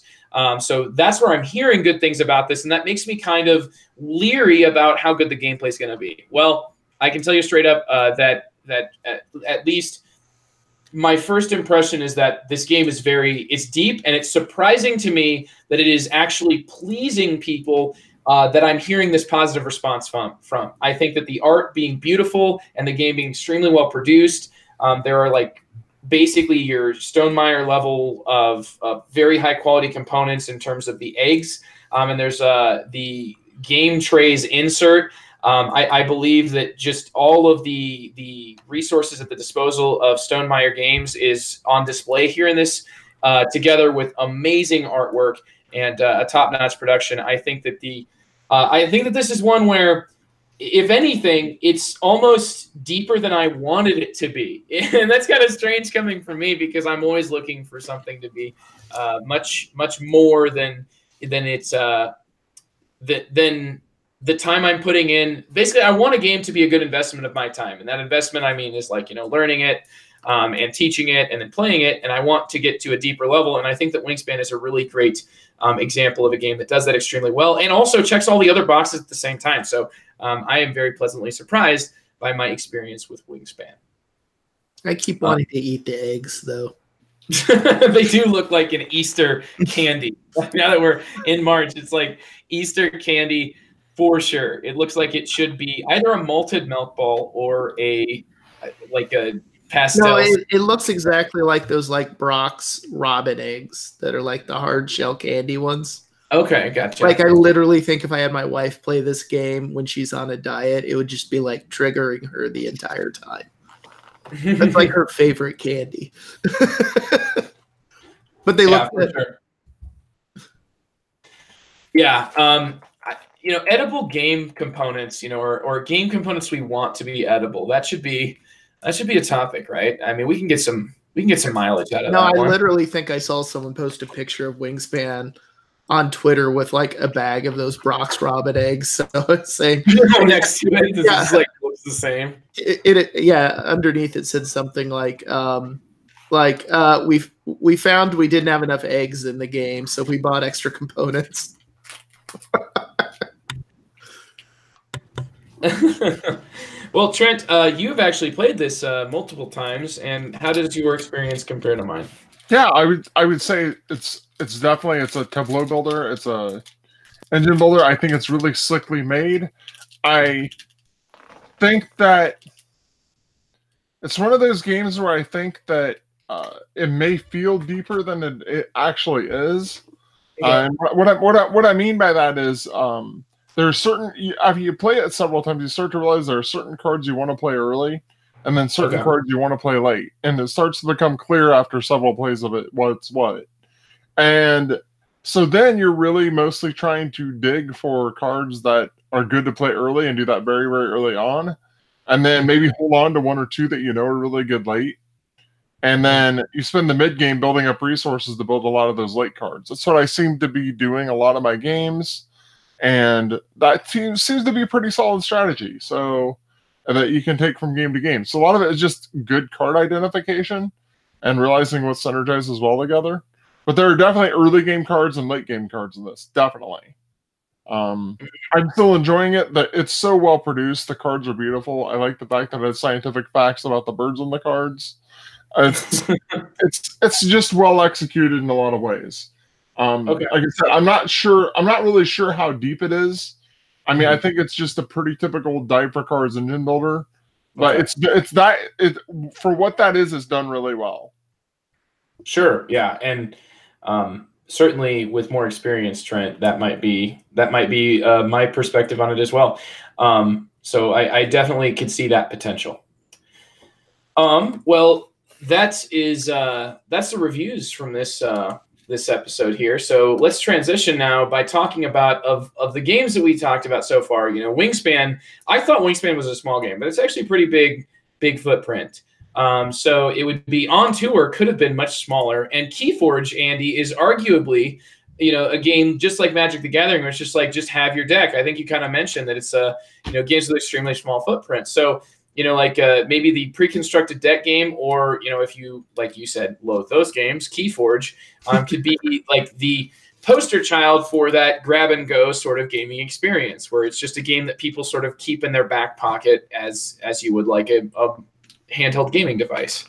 So that's where I'm hearing good things about this, and that makes me kind of leery about how good the gameplay is going to be. Well, I can tell you straight up that at least my first impression is that this game is it's deep, and it's surprising to me that it is actually pleasing people that I'm hearing this positive response from. I think that the art being beautiful and the game being extremely well produced, there are like basically your Stonemaier level of very high quality components in terms of the eggs. And there's the game trays insert. I believe that just all of the resources at the disposal of Stonemaier Games is on display here in this, together with amazing artwork and a top-notch production. I think that this is one where, if anything, it's almost deeper than I wanted it to be. And that's kind of strange coming from me, because I'm always looking for something to be much more than it's than the time I'm putting in. Basically, I want a game to be a good investment of my time. And that investment, I mean, is like, learning it and teaching it and then playing it. And I want to get to a deeper level. And I think that Wingspan is a really great example of a game that does that extremely well, and also checks all the other boxes at the same time. So I am very pleasantly surprised by my experience with Wingspan. I keep wanting to eat the eggs, though. They do look like an Easter candy. Now that we're in March, it's like Easter candy for sure. It looks like it should be either a malted milk ball or a pastels. No, it looks exactly like those like Brock's Robin eggs that are like the hard shell candy ones. Okay, gotcha. Like I literally think if I had my wife play this game when she's on a diet, it would just be like triggering her the entire time. That's like her favorite candy. But they look good. Sure. Yeah, edible game components, or game components we want to be edible. That should be a topic, right? I mean, we can get some mileage out of that. No, I literally think I saw someone post a picture of Wingspan on Twitter with like a bag of those Brock's Robin eggs. So it's saying next to it, this is like looks the same. Underneath it said something like we found we didn't have enough eggs in the game, so we bought extra components. Well, Trent, you've actually played this multiple times, and how does your experience compare to mine? Yeah, I would say it's definitely a tableau builder. It's a engine builder. I think it's really slickly made. I think that it's one of those games where I think that it may feel deeper than it actually is. Yeah. What I mean by that is there are certain, after you play it several times, you start to realize there are certain cards you want to play early, and then certain cards you want to play late, and it starts to become clear after several plays of it what's what. And so then you're really mostly trying to dig for cards that are good to play early and do that very, very early on, and then maybe hold on to one or two that you know are really good late. And then you spend the mid game building up resources to build a lot of those late cards. That's what I seem to be doing a lot of my games. And that seems to be a pretty solid strategy. So that you can take from game to game. So a lot of it is just good card identification and realizing what synergizes well together. But there are definitely early game cards and late game cards in this. Definitely. I'm still enjoying it. It's so well produced. The cards are beautiful. I like the fact that it has scientific facts about the birds on the cards. It's just well executed in a lot of ways. Like I said, I'm not really sure how deep it is. I mean, I think it's just a pretty typical die for cards engine builder, but for what that is, it's done really well. Sure, yeah, and certainly with more experience, Trent, that might be my perspective on it as well. So I definitely could see that potential. Well, that's the reviews from this episode here. So let's transition now by talking about of the games that we talked about so far. Wingspan. I thought Wingspan was a small game, but it's actually a pretty big footprint. So it would be On Tour could have been much smaller, and Keyforge, Andy, is arguably a game just like Magic the Gathering, where it's just have your deck. I think you kind of mentioned that it's games with extremely small footprint. So maybe the pre-constructed deck game, or if you, like you said, loathe those games, Keyforge could be like the poster child for that grab and go sort of gaming experience, where it's just a game that people sort of keep in their back pocket as you would like a handheld gaming device.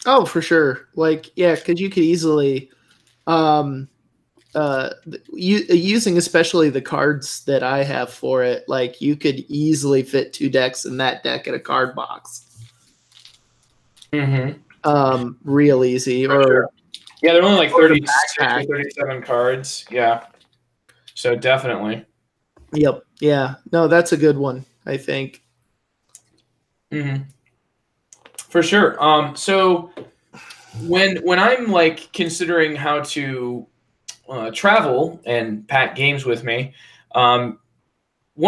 Oh, for sure. Because you could easily using especially the cards that I have for it, like you could easily fit 2 decks in that deck in a card box. Real easy. Sure. Yeah, they're only like 36 or 37 cards. Yeah. So definitely. Yep. Yeah. No, that's a good one, I think. For sure. So when I'm considering how to travel and pack games with me, one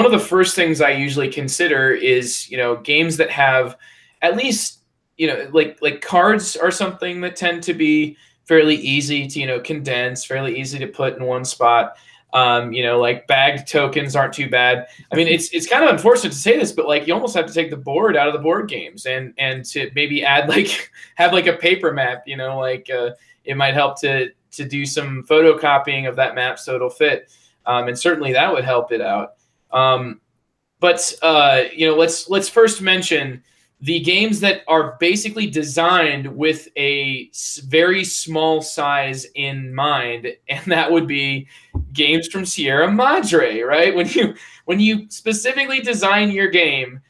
of the first things I usually consider is games that have at least like cards are something that tend to be fairly easy to condense, fairly easy to put in one spot. Like bagged tokens aren't too bad. I mean, it's kind of unfortunate to say this, but you almost have to take the board out of the board games and to maybe add have a paper map. It might help to do some photocopying of that map so it'll fit, and certainly that would help it out. But let's first mention the games that are basically designed with a very small size in mind, and that would be games from Sierra Madre, right? When you specifically design your game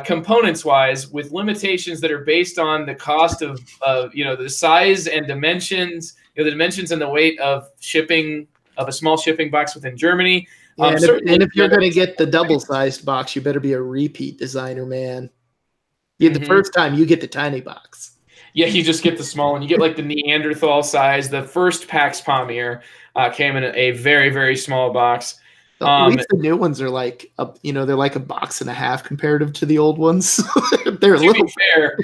components wise, with limitations that are based on the cost of the size and dimensions, the dimensions and the weight of shipping of a small shipping box within Germany. Yeah, and if you're going to get the double-sized box, you better be a repeat designer, man. The first time you get the tiny box. Yeah, you just get the small one. You get like the Neanderthal size. The first Pax Pamir came in a very, very small box. At least the new ones are like they're like a box and a half comparative to the old ones. They're a little. To be fair,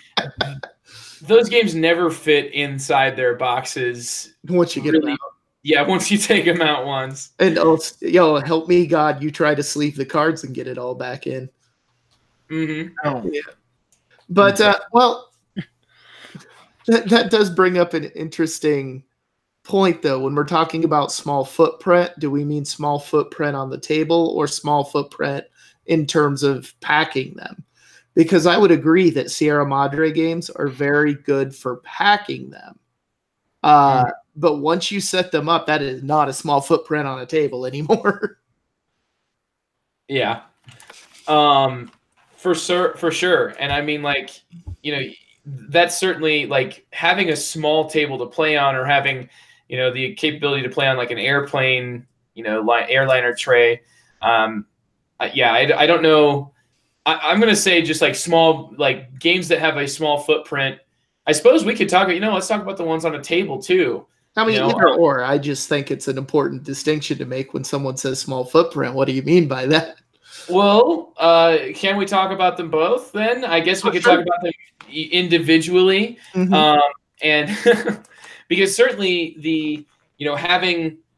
those games never fit inside their boxes. Once you get them out. Yeah, once you take them out once. And help me, God! You try to sleeve the cards and get it all back in. Oh. Yeah. But that does bring up an interesting point, though. When we're talking about small footprint, do we mean small footprint on the table or small footprint in terms of packing them? Because I would agree that Sierra Madre games are very good for packing them. But once you set them up, that is not a small footprint on a table anymore. Yeah. For sure. And I mean, like, that's certainly like having a small table to play on, or having, the capability to play on like an airplane, airliner tray. I don't know. I'm going to say just like small, like games that have a small footprint. I suppose we could talk, let's talk about the ones on a table too. I mean, either or. I just think it's an important distinction to make when someone says small footprint. What do you mean by that? Well, can we talk about them both then? I guess we could talk about them individually. And because certainly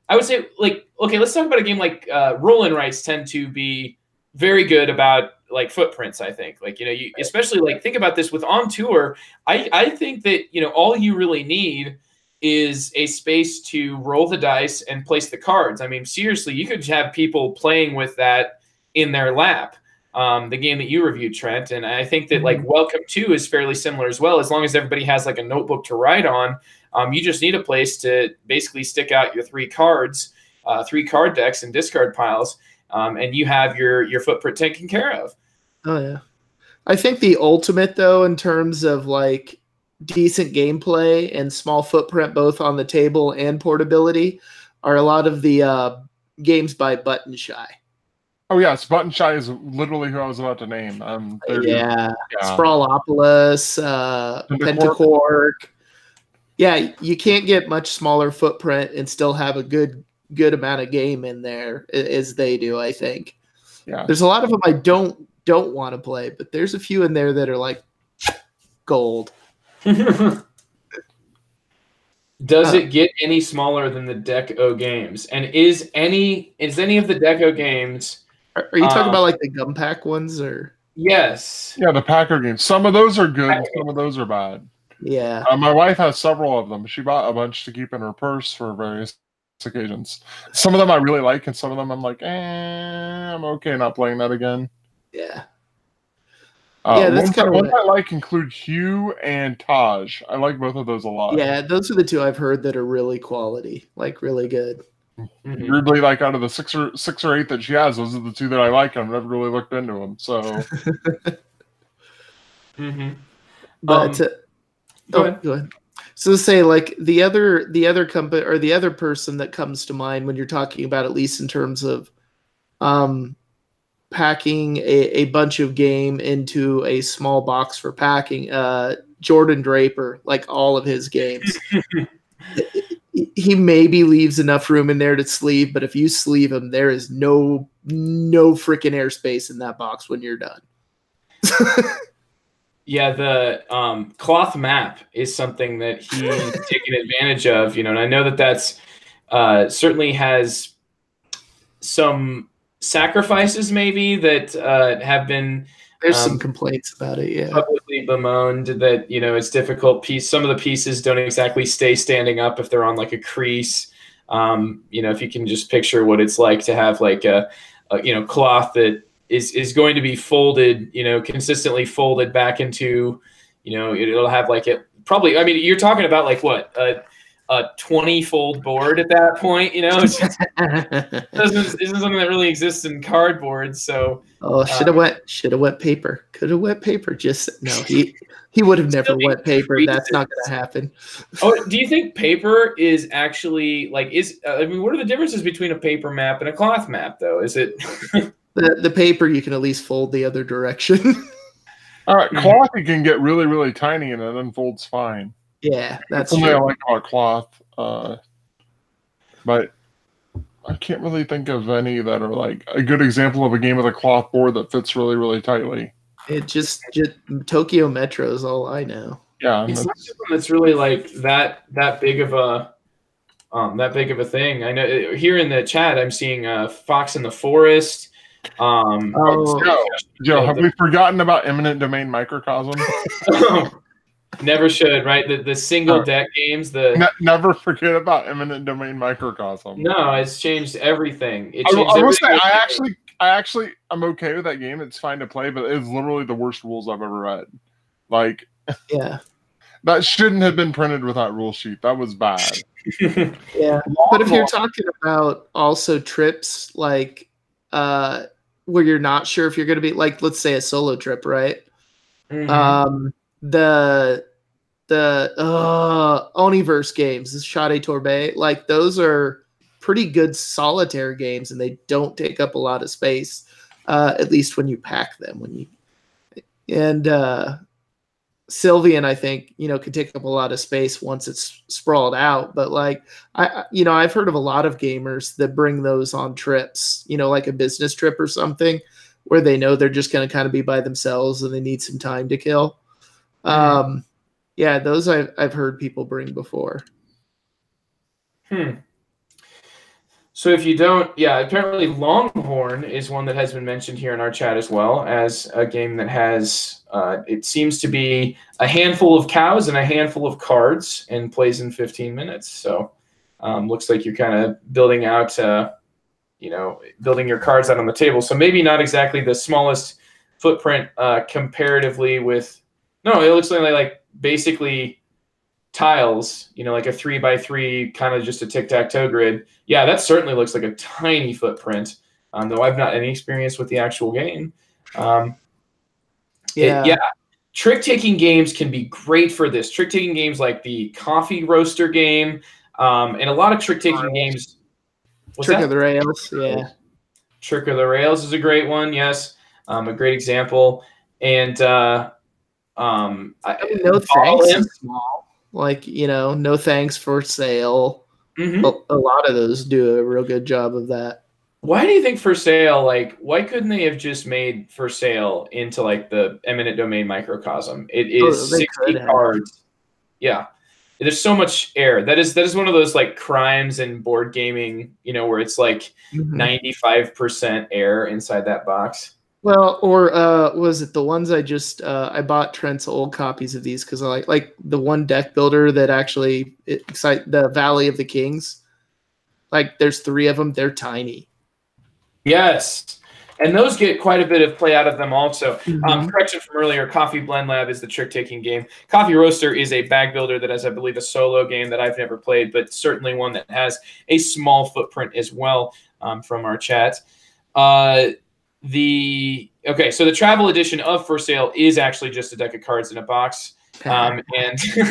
I would say, like, okay, let's talk about a game like roll and rights tend to be very good about like footprints, I think. Like, you especially like think about this with On Tour. I think that, all you really need is a space to roll the dice and place the cards. I mean, seriously, you could have people playing with that in their lap. The game that you reviewed, Trent. And I think that like Welcome To is fairly similar as well. As long as everybody has like a notebook to write on, you just need a place to basically stick out your 3 cards, 3 card decks and discard piles. And you have your footprint taken care of. Oh yeah. I think the ultimate though, in terms of like decent gameplay and small footprint, both on the table and portability, are a lot of the games by Button Shy. Oh yes, Button Shy is literally who I was about to name. Sprawlopolis, Pentacork. Yeah, you can't get much smaller footprint and still have a good amount of game in there as they do, I think. Yeah. There's a lot of them I don't want to play, but there's a few in there that are like gold. Does it get any smaller than the Deco games? And is any of the Deco games? Are you talking about like the gum pack ones, or? Yes. Yeah, the Packer games. Some of those are good. Some of those are bad. Yeah. My wife has several of them. She bought a bunch to keep in her purse for various occasions. Some of them I really like, and some of them I'm like, I'm okay not playing that again. Yeah. That's kind of ones I like include Hue and Taj. I like both of those a lot. Yeah, those are the 2 I've heard that are really quality, like really good. Weirdly, like out of the 6 or 8 that she has, those are the 2 that I like. I've never really looked into them. So, but go ahead. So to say, like the other company or the other person that comes to mind when you're talking about, at least in terms of packing a bunch of game into a small box for packing, Jordan Draper, like all of his games. He maybe leaves enough room in there to sleeve, but if you sleeve him, there is no freaking airspace in that box when you're done. Yeah, the cloth map is something that he's taken advantage of, and I know that's certainly has some sacrifices maybe that have been. There's some complaints about it, yeah. Publicly bemoaned that, it's difficult. Some of the pieces don't exactly stay standing up if they're on like a crease. If you can just picture what it's like to have like a cloth that is going to be folded, consistently folded back into, it'll have like it probably, I mean, you're talking about like what, a 20-fold board at that point. You know, it's just, isn't something that really exists in cardboard. So should have wet paper. Could have wet paper. Just no. He would have never wet paper. That's not going to happen. Oh, do you think paper is actually like I mean, what are the differences between a paper map and a cloth map, though? Is it the paper you can at least fold the other direction? All right, cloth you can get really, really tiny and it unfolds fine. Yeah, that's something true. I like about cloth, but I can't really think of any that are like a good example of a game with a cloth board that fits really, really tightly. It just Tokyo Metro is all I know. Yeah, it's not something that's really like that big of a thing. I know here in the chat I'm seeing Fox in the Forest. Joe, have we forgotten about Eminent Domain Microcosm? Never should, right? The single deck games. Never forget about Eminent Domain Microcosm. No, it's changed everything. I will say, I'm okay with that game. It's fine to play, but it's literally the worst rules I've ever read. Like, yeah, that shouldn't have been printed with that rule sheet. That was bad. Yeah, but if you're talking about also trips, like where you're not sure if you're going to be, like, let's say a solo trip, right? Mm-hmm. The Oniverse games, the Shade Torbay, like those are pretty good solitaire games, and they don't take up a lot of space, at least when you pack them. Sylvian, I think, can take up a lot of space once it's sprawled out. But like I've heard of a lot of gamers that bring those on trips, like a business trip or something, where they know they're just going to kind of be by themselves and they need some time to kill. Yeah, those I've heard people bring before. So if you don't, apparently Longhorn is one that has been mentioned here in our chat as well as a game that has, it seems to be a handful of cows and a handful of cards and plays in 15 minutes. So looks like you're kind of building out, building your cards out on the table. So maybe not exactly the smallest footprint comparatively with, no, it looks like basically tiles, like a 3x3 kind of just a tic-tac-toe grid. Yeah, that certainly looks like a tiny footprint, though I've not any experience with the actual game. Trick-taking games can be great for this. Trick-taking games like the coffee roaster game, and a lot of trick-taking games. Trick of the Rails, yeah. Trick of the Rails is a great one, yes. A great example. And no thanks is small. Like, no thanks for sale. Mm-hmm. A lot of those do a real good job of that. Why do you think for sale, why couldn't they have just made for sale into like the Eminent Domain Microcosm? It is 60 cards. Yeah. There's so much air. That is one of those like crimes in board gaming, where it's like 95% air inside that box. Well, or was it the ones I bought Trent's old copies of these because I like the one deck builder that actually the Valley of the Kings. Like there's 3 of them. They're tiny. Yes. And those get quite a bit of play out of them also. Correction from earlier, Coffee Blend Lab is the trick-taking game. Coffee Roaster is a bag builder that has, I believe, a solo game that I've never played, but certainly one that has a small footprint as well from our chat. So the travel edition of For Sale is actually just a deck of cards in a box. And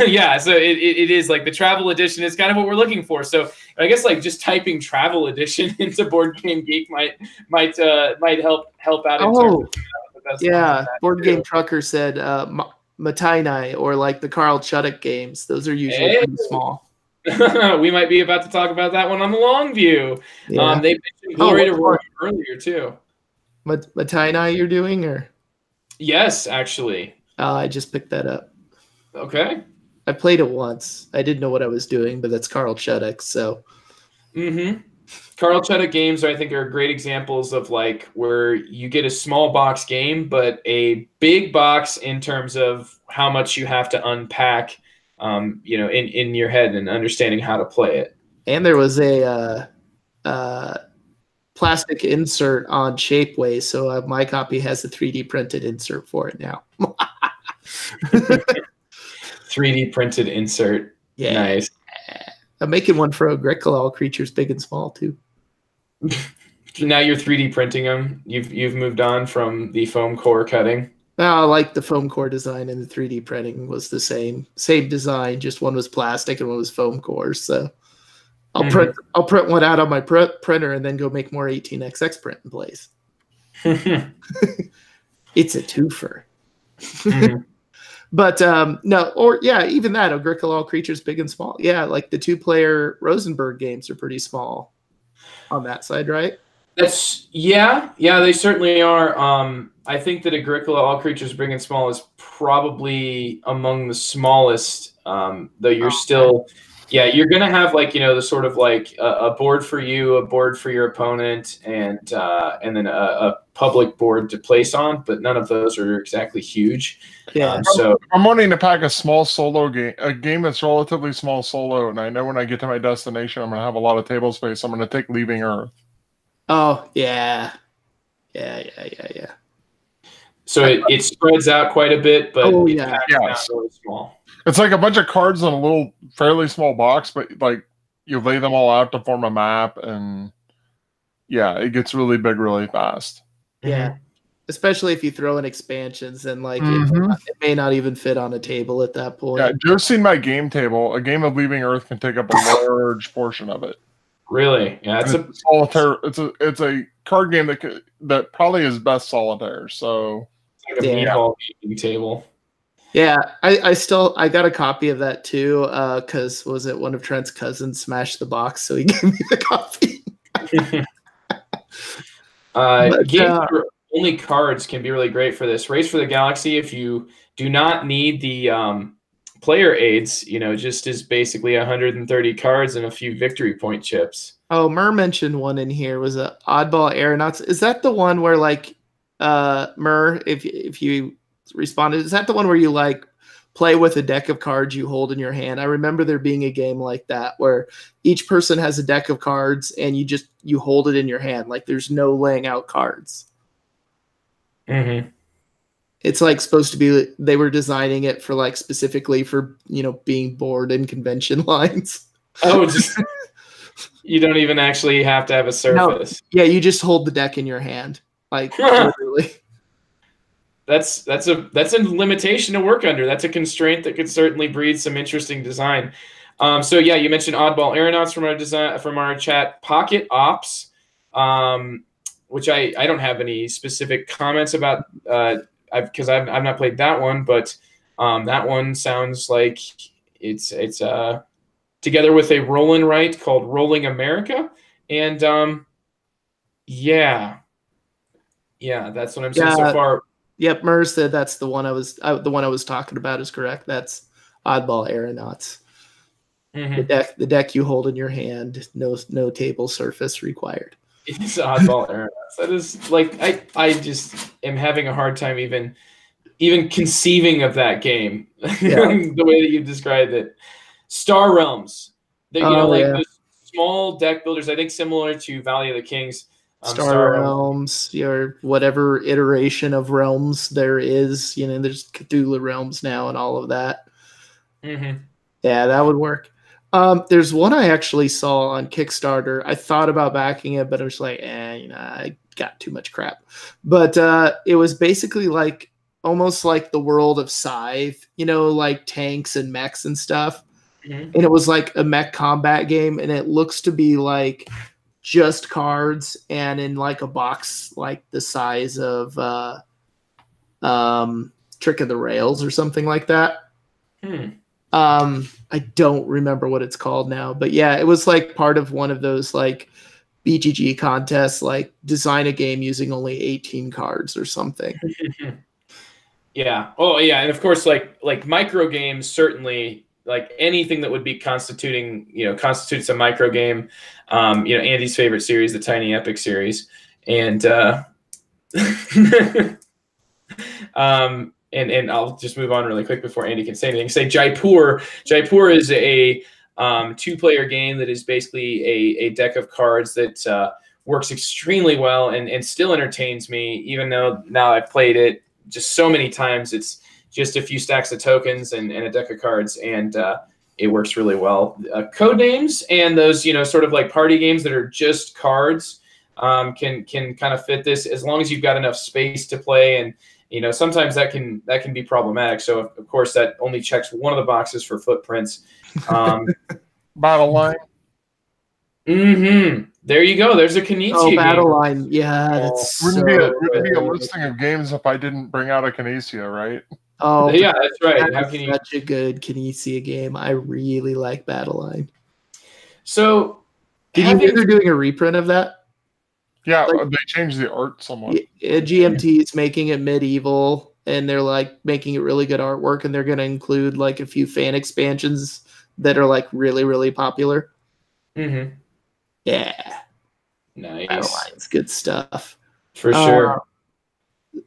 yeah, so it is like the travel edition is kind of what we're looking for. So I guess like just typing travel edition into Board Game Geek might help out. Board Game Trucker said Matainai or like the Carl Chuddick games. Those are usually pretty small. We might be about to talk about that one on the long view. Yeah. They mentioned Glory to Roar earlier too. Matainai you're doing or? Yes, actually. I just picked that up. Okay. I played it once. I didn't know what I was doing, but that's Carl Chuddick, so. Carl Chuddick games, I think, are great examples of like where you get a small box game, but a big box in terms of how much you have to unpack, in your head and understanding how to play it. And there was a plastic insert on Shapeway, so my copy has a 3D printed insert for it now. 3D printed insert. Yeah. Nice. I'm making one for Agricola, all creatures big and small too. Now you're 3D printing them. You've moved on from the foam core cutting. I like the foam core design, and the 3D printing was the same design. Just one was plastic and one was foam core. So I'll print one out on my printer and then go make more 18xx print in place. It's a twofer. But no, or yeah, even that Agricola, all creatures big and small. Yeah, like the 2-player Rosenberg games are pretty small on that side, right? Yeah, they certainly are. I think that Agricola, all creatures big and small, is probably among the smallest. Though you're still, you're gonna have like the sort of like a board for you, a board for your opponent, and then a public board to place on. But none of those are exactly huge. Yeah. So I'm wanting to pack a small solo game, a game that's relatively small solo, and I know when I get to my destination, I'm gonna have a lot of table space. I'm gonna take Leaving Earth. Oh yeah. So it spreads out quite a bit, but really small. It's like a bunch of cards in a little, fairly small box, but like you lay them all out to form a map, and it gets really big really fast. Yeah, especially if you throw in expansions, and like it may not even fit on a table at that point. Yeah, Joe's seen my game table. A game of Leaving Earth can take up a large portion of it. Really? Yeah, it's a solitaire. It's a card game that probably is best solitaire. So it's like a meatball gaming table. Yeah, I got a copy of that too. Because was it one of Trent's cousins smashed the box, so he gave me the copy. Games for only cards can be really great for this. Race for the Galaxy, if you do not need the player aids, just is basically 130 cards and a few victory point chips. Oh, Mur mentioned one in here was a Oddball Aeronauts. Is that the one where like Mur, if you responded, is that the one where you like play with a deck of cards you hold in your hand? I remember there being a game like that where each person has a deck of cards and you hold it in your hand, like there's no laying out cards. It's like supposed to be, they were designing it for like specifically for being bored in convention lines. Oh, just you don't even actually have to have a surface. No, yeah, you just hold the deck in your hand, like literally. That's a limitation to work under. That's a constraint that could certainly breed some interesting design. So yeah, you mentioned Oddball Aeronauts from our chat. Pocket Ops, which I don't have any specific comments about because I've not played that one, but that one sounds like it's together with a roll and write called Rolling America, and that's what I'm saying so far. Yep, Mur said that's the one I was talking about is correct. That's Oddball Aeronauts. The deck you hold in your hand, no table surface required. It's Oddball Aeronauts. That is like I just am having a hard time even conceiving of that game. The way that you described it. Star Realms. Those small deck builders, I think similar to Valley of the Kings. Star Realms, your whatever iteration of realms there is, there's Cthulhu Realms now and all of that. Yeah, that would work. There's one I actually saw on Kickstarter. I thought about backing it, but I was like, I got too much crap. But it was basically like almost like the world of Scythe, like tanks and mechs and stuff. And it was like a mech combat game, and it looks to be like just cards and in like a box like the size of Trick of the Rails or something like that. I don't remember what it's called now, but yeah, it was like part of one of those like BGG contests, like design a game using only 18 cards or something. Yeah. Oh yeah. And of course, like micro games, certainly like anything that would be constitutes a micro game. Andy's favorite series, the Tiny Epic series. And, and I'll just move on really quick before Andy can say anything. Say Jaipur. Jaipur is a 2-player game that is basically a deck of cards that works extremely well and still entertains me, even though now I've played it just so many times. It's just a few stacks of tokens and a deck of cards, and it works really well. Code names and those, sort of like party games that are just cards can kind of fit this, as long as you've got enough space to play. And sometimes that can be problematic. So of course that only checks one of the boxes for footprints. Battle line. There you go. There's a Kinesia Battle game. Line. Yeah, that's Wouldn't be a listing of games if I didn't bring out a Kinesia, right? Oh, yeah, that's right. That's such a good Kinesia game. I really like Battle Line. So, did you hear they're doing a reprint of that? Yeah, they changed the art somewhat. GMT is making it medieval, and they're like making it really good artwork, and they're going to include like a few fan expansions that are like really, really popular. Yeah. Nice. Battle Line's good stuff. For sure.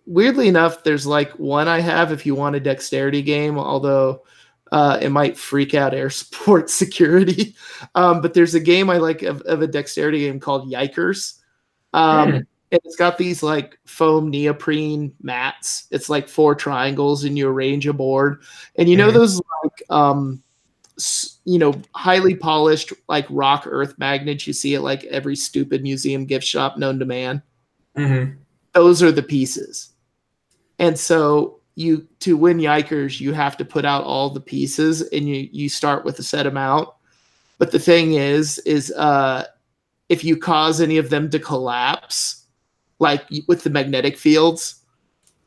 Weirdly enough, there's like one I have if you want a dexterity game, although it might freak out air support security. But there's a game I like of a dexterity game called Yikers. And it's got these like foam neoprene mats. It's like 4 triangles and you arrange a board. And those like highly polished like rock earth magnets you see at like every stupid museum gift shop known to man. Those are the pieces. And so to win Yikers, you have to put out all the pieces, and you start with a set amount. But the thing is if you cause any of them to collapse, like with the magnetic fields,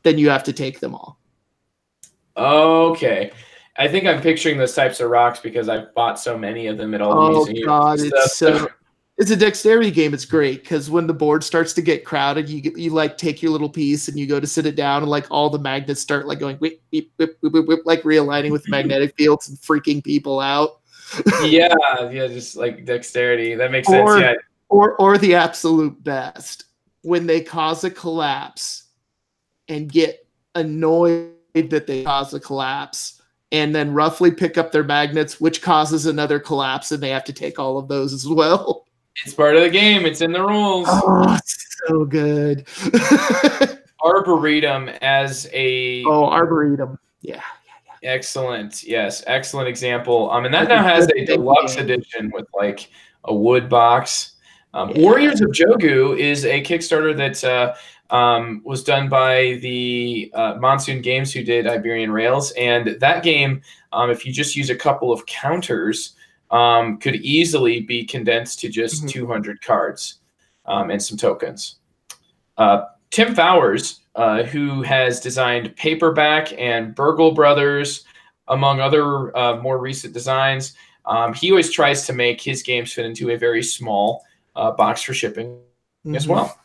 then you have to take them all. Okay. I think I'm picturing those types of rocks because I've bought so many of them at all the museums. Oh God, it's a dexterity game. It's great because when the board starts to get crowded, you like take your little piece and you go to sit it down, and like all the magnets start like going whip, whip, whip, whip, whip, whip, like realigning with the magnetic fields and freaking people out. yeah, just like dexterity. That makes sense. Yeah. Or the absolute best, when they cause a collapse and get annoyed that they cause a collapse, and then roughly pick up their magnets, which causes another collapse, and they have to take all of those as well. It's part of the game. It's in the rules. Oh, it's so good. Arboretum as a... Oh, Arboretum. Yeah. Excellent. Yes, excellent example. And that now has a deluxe edition with like a wood box. Warriors of Jogu is a Kickstarter that was done by the Monsoon Games, who did Iberian Rails. And that game, if you just use a couple of counters, could easily be condensed to just 200 cards and some tokens. Tim Fowers, who has designed Paperback and Burgle Brothers, among other more recent designs, he always tries to make his games fit into a very small box for shipping as well.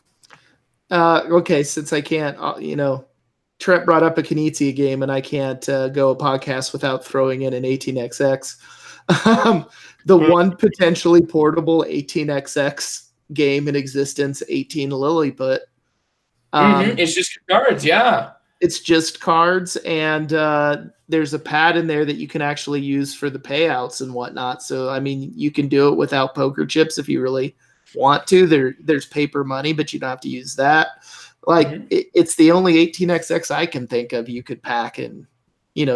Okay, since I can't, Trent brought up a Kinesia game, and I can't go a podcast without throwing in an 18XX. The one potentially portable 18XX game in existence, 18 Lilliput. It's just cards, yeah. It's just cards, and there's a pad in there that you can actually use for the payouts and whatnot. So, I mean, you can do it without poker chips if you really want to. There's paper money, but you don't have to use that. Like, it's the only 18XX I can think of you could pack and,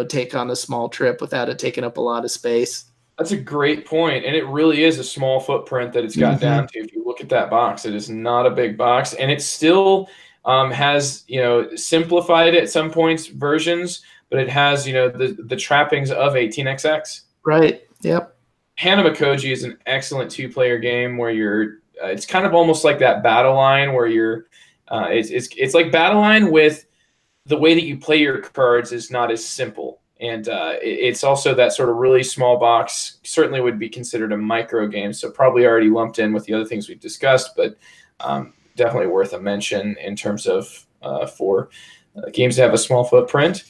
take on a small trip without it taking up a lot of space. That's a great point, and it really is a small footprint that it's got down to. If you look at that box, it is not a big box, and it still has simplified at some points versions, but it has the trappings of 18XX. Right. Yep. Hanamakoji is an excellent 2-player game where you're. It's kind of almost like that Battle Line where you're. It's like Battle Line with the way that you play your cards is not as simple. And it's also that sort of really small box, certainly would be considered a micro game. So probably already lumped in with the other things we've discussed, but definitely worth a mention in terms of for games that have a small footprint.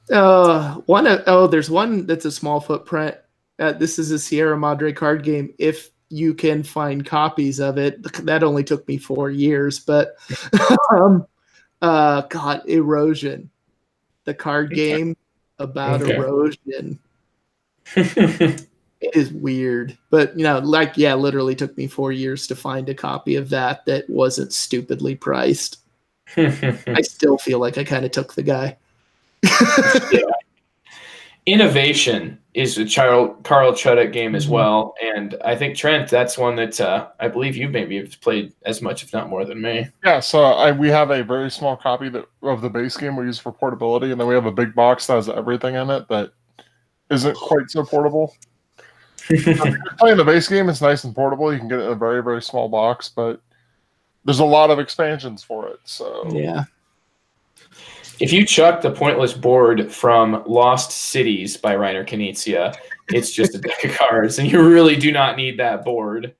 There's one that's a small footprint. This is a Sierra Madre card game. If you can find copies of it, that only took me 4 years, but Erosion, the card game about erosion. It is weird, but literally took me 4 years to find a copy of that wasn't stupidly priced. I still feel like I kind of took the guy. Innovation is a Carl Chuddick game as well, and I think Trent, that's one that I believe you maybe have played as much, if not more, than me. Yeah, so we have a very small copy of the base game we use for portability, and then we have a big box that has everything in it that isn't quite so portable. If you're playing the base game, it's nice and portable. You can get it in a very, very small box, but there's a lot of expansions for it. So yeah. If you chuck the pointless board from Lost Cities by Reiner Knizia, it's just a deck of cards, and you really do not need that board.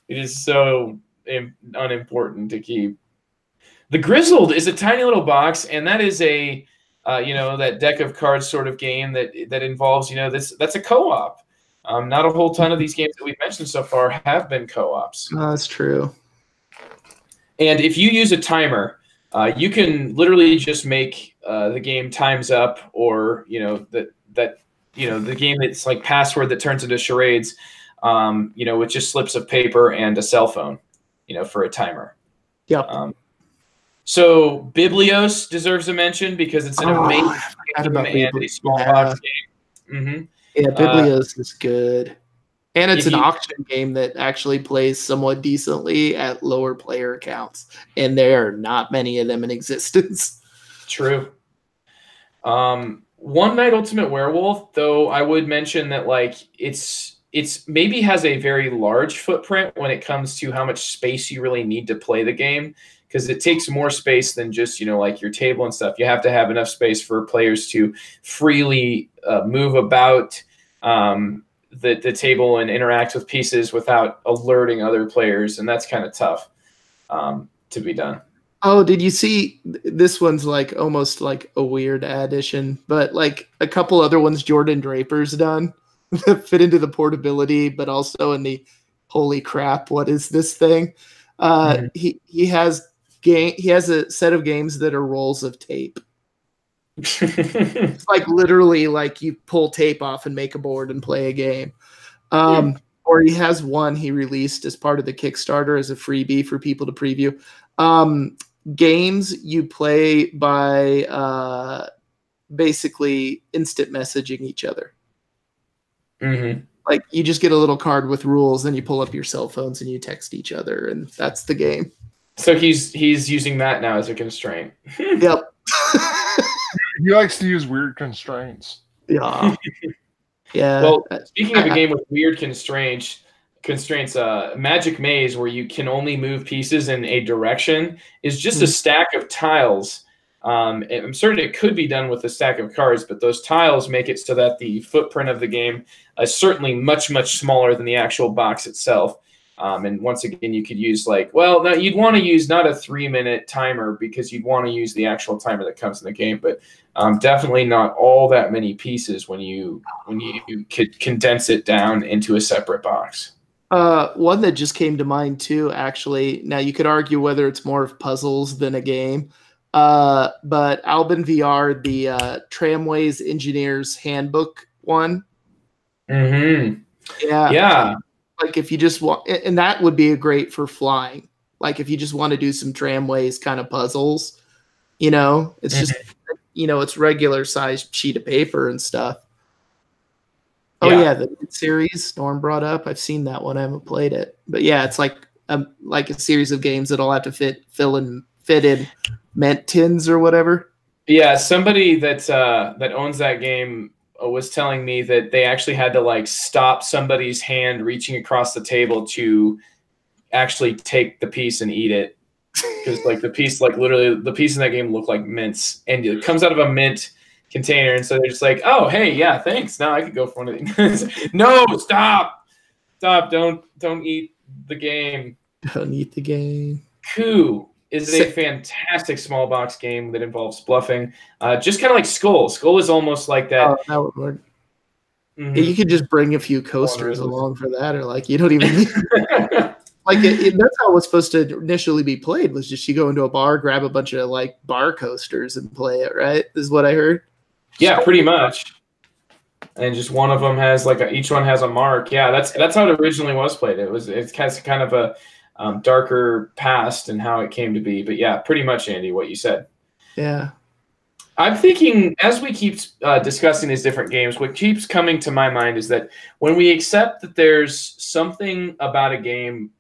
It is so unimportant to keep. The Grizzled is a tiny little box, and that is a that deck of cards sort of game that involves that's a co-op. Not a whole ton of these games that we've mentioned so far have been co-ops. That's true. And if you use a timer, you can literally just make the game times up, or the game that's like Password that turns into charades, with just slips of paper and a cell phone, for a timer. Yep. So Biblios deserves a mention because it's an amazing game and a small box game. Mm-hmm. Yeah, Biblios is good. And it's an auction game that actually plays somewhat decently at lower player counts. And there are not many of them in existence. True. One Night Ultimate Werewolf, though, I would mention that it's maybe has a very large footprint when it comes to how much space you really need to play the game, because it takes more space than just your table and stuff. You have to have enough space for players to freely move about the table and interact with pieces without alerting other players, and that's kind of tough to be done. Oh, did you see this one's almost like a weird addition, but a couple other ones Jordan Draper's done that fit into the portability, but also in the holy crap, what is this thing? He has a set of games that are rolls of tape. It's literally you pull tape off and make a board and play a game. Or he has one he released as part of the Kickstarter as a freebie for people to preview. Games you play by basically instant messaging each other. Mm-hmm. You just get a little card with rules, then you pull up your cell phones and you text each other, and that's the game. So he's using that now as a constraint. Yep. He likes to use weird constraints. Yeah. Yeah. Well, speaking of a game with weird constraints, Magic Maze, where you can only move pieces in a direction, is just a stack of tiles. I'm certain it could be done with a stack of cards, but those tiles make it so that the footprint of the game is certainly much, much smaller than the actual box itself. And once again, you could use now you'd want to use not a 3-minute timer, because you'd want to use the actual timer that comes in the game, but definitely not all that many pieces when you could condense it down into a separate box. One that just came to mind too, actually. Now you could argue whether it's more of puzzles than a game, but Albin VR, the Tramways Engineers Handbook one. Mm-hmm. Yeah. Yeah. If you just want, and that would be great for flying. If you just want to do some tramways kind of puzzles, it's just, it's regular sized sheet of paper and stuff. Oh yeah, the series Norm brought up. I've seen that one. I haven't played it, but yeah, it's like a series of games that'll have to fit in mint tins or whatever. Yeah, somebody that owns that game was telling me that they actually had to stop somebody's hand reaching across the table to actually take the piece and eat it, because the piece literally the piece in that game looked like mints, and it comes out of a mint container, and so they're just oh hey, yeah, thanks, now I could go for one of these. No, stop, don't eat the game. Don't eat the game. Coup is a fantastic small box game that involves bluffing. Just kind of like Skull. Skull is almost like that. Oh, that would work. Mm-hmm. You could just bring a few coasters along for that, or you don't even need that's how it was supposed to initially be played, was just you go into a bar, grab a bunch of bar coasters and play it, right? This is what I heard. Yeah, pretty much. And just one of them has each one has a mark. Yeah, that's how it originally was played. It's kind of a darker past and how it came to be, but yeah, pretty much, Andy, what you said. Yeah. I'm thinking, as we keep discussing these different games, what keeps coming to my mind is that when we accept that there's something about a game,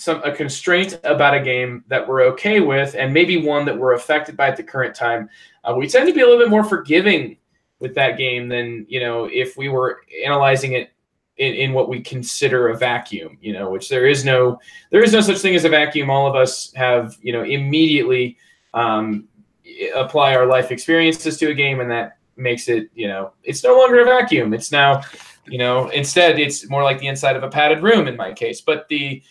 a constraint about a game that we're okay with, and maybe one that we're affected by at the current time, we tend to be a little bit more forgiving with that game than, if we were analyzing it in what we consider a vacuum, which there is no such thing as a vacuum. All of us have, immediately apply our life experiences to a game, and that makes it, it's no longer a vacuum. It's now, instead it's more like the inside of a padded room in my case. But the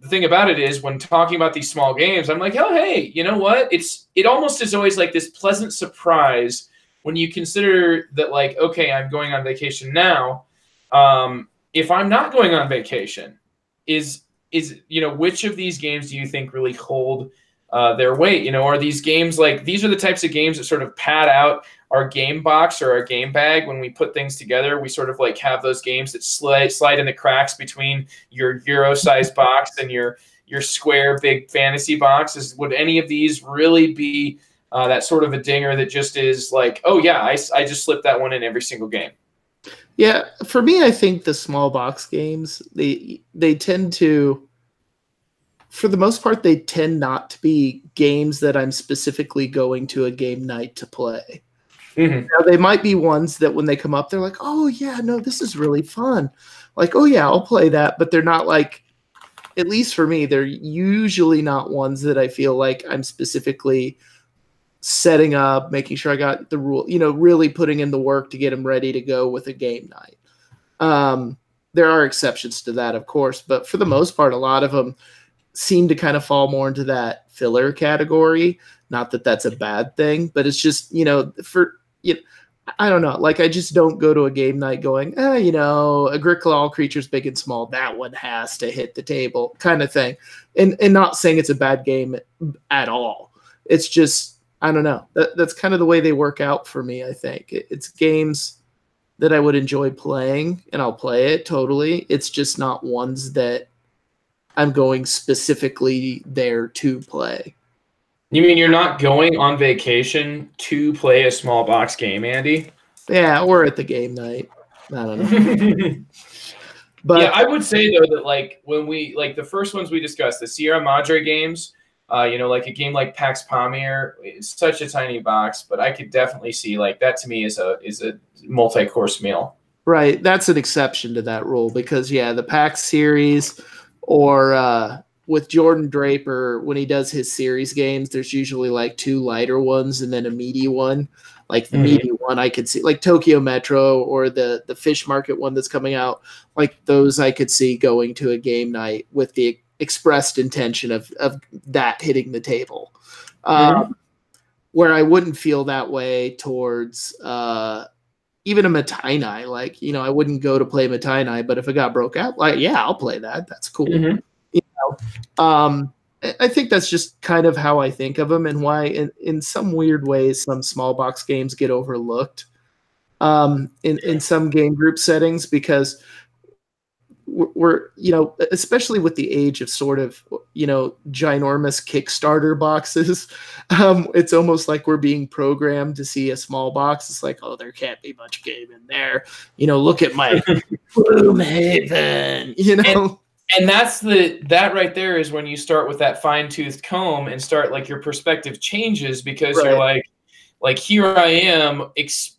thing about it is, when talking about these small games, I'm like, oh, hey, you know what? It almost is always like this pleasant surprise when you consider that, like, okay, I'm going on vacation now. If I'm not going on vacation, is which of these games do you think really hold their weight? Are these games like, these are the types of games that sort of pad out our game box or our game bag when we put things together? We sort of like have those games that slide in the cracks between your Euro-sized box and your square big fantasy box. Would any of these really be that sort of a dinger that just is like, oh yeah, I just slipped that one in every single game? Yeah, for me, I think the small box games, they tend to, for the most part, they tend not to be games that I'm specifically going to a game night to play. Mm-hmm. Now, they might be ones that when they come up, they're like, oh yeah, no, this is really fun. Like, oh yeah, I'll play that. But they're not like, at least for me, they're usually not ones that I feel like I'm specifically setting up, making sure I got the rule, really putting in the work to get them ready to go with a game night. There are exceptions to that, of course, but for the most part, a lot of them seem to kind of fall more into that filler category. Not that that's a bad thing, but it's just, I don't know. Like, I just don't go to a game night going, Agricola, All Creatures Big and Small, that one has to hit the table kind of thing. And not saying it's a bad game at all. It's just, I don't know. That's kind of the way they work out for me, I think. It's games that I would enjoy playing, and I'll play it totally. It's just not ones that I'm going specifically there to play. You mean you're not going on vacation to play a small box game, Andy? Yeah, or at the game night. I don't know. But yeah, I would say, though, that like when we, like the first ones we discussed, the Sierra Madre games, like a game like Pax Pamir, it's such a tiny box, but I could definitely see, like, that to me is a multi-course meal. Right. That's an exception to that rule because, yeah, the PAX series or with Jordan Draper, when he does his series games, there's usually like two lighter ones and then a meaty one. Like the meaty one I could see, like Tokyo Metro or the Fish Market one that's coming out, like those I could see going to a game night with the expressed intention of that hitting the table. Where I wouldn't feel that way towards even a Matainai. Like, I wouldn't go to play Matainai, but if it got broke out, like, yeah, I'll play that. That's cool. I think that's just kind of how I think of them and why in some weird ways some small box games get overlooked in some game group settings because we're especially with the age of sort of ginormous Kickstarter boxes, it's almost like we're being programmed to see a small box. It's like, oh, there can't be much game in there, look at my Gloomhaven, and that's that right there is when you start with that fine-toothed comb and start, like, your perspective changes because you're like here I am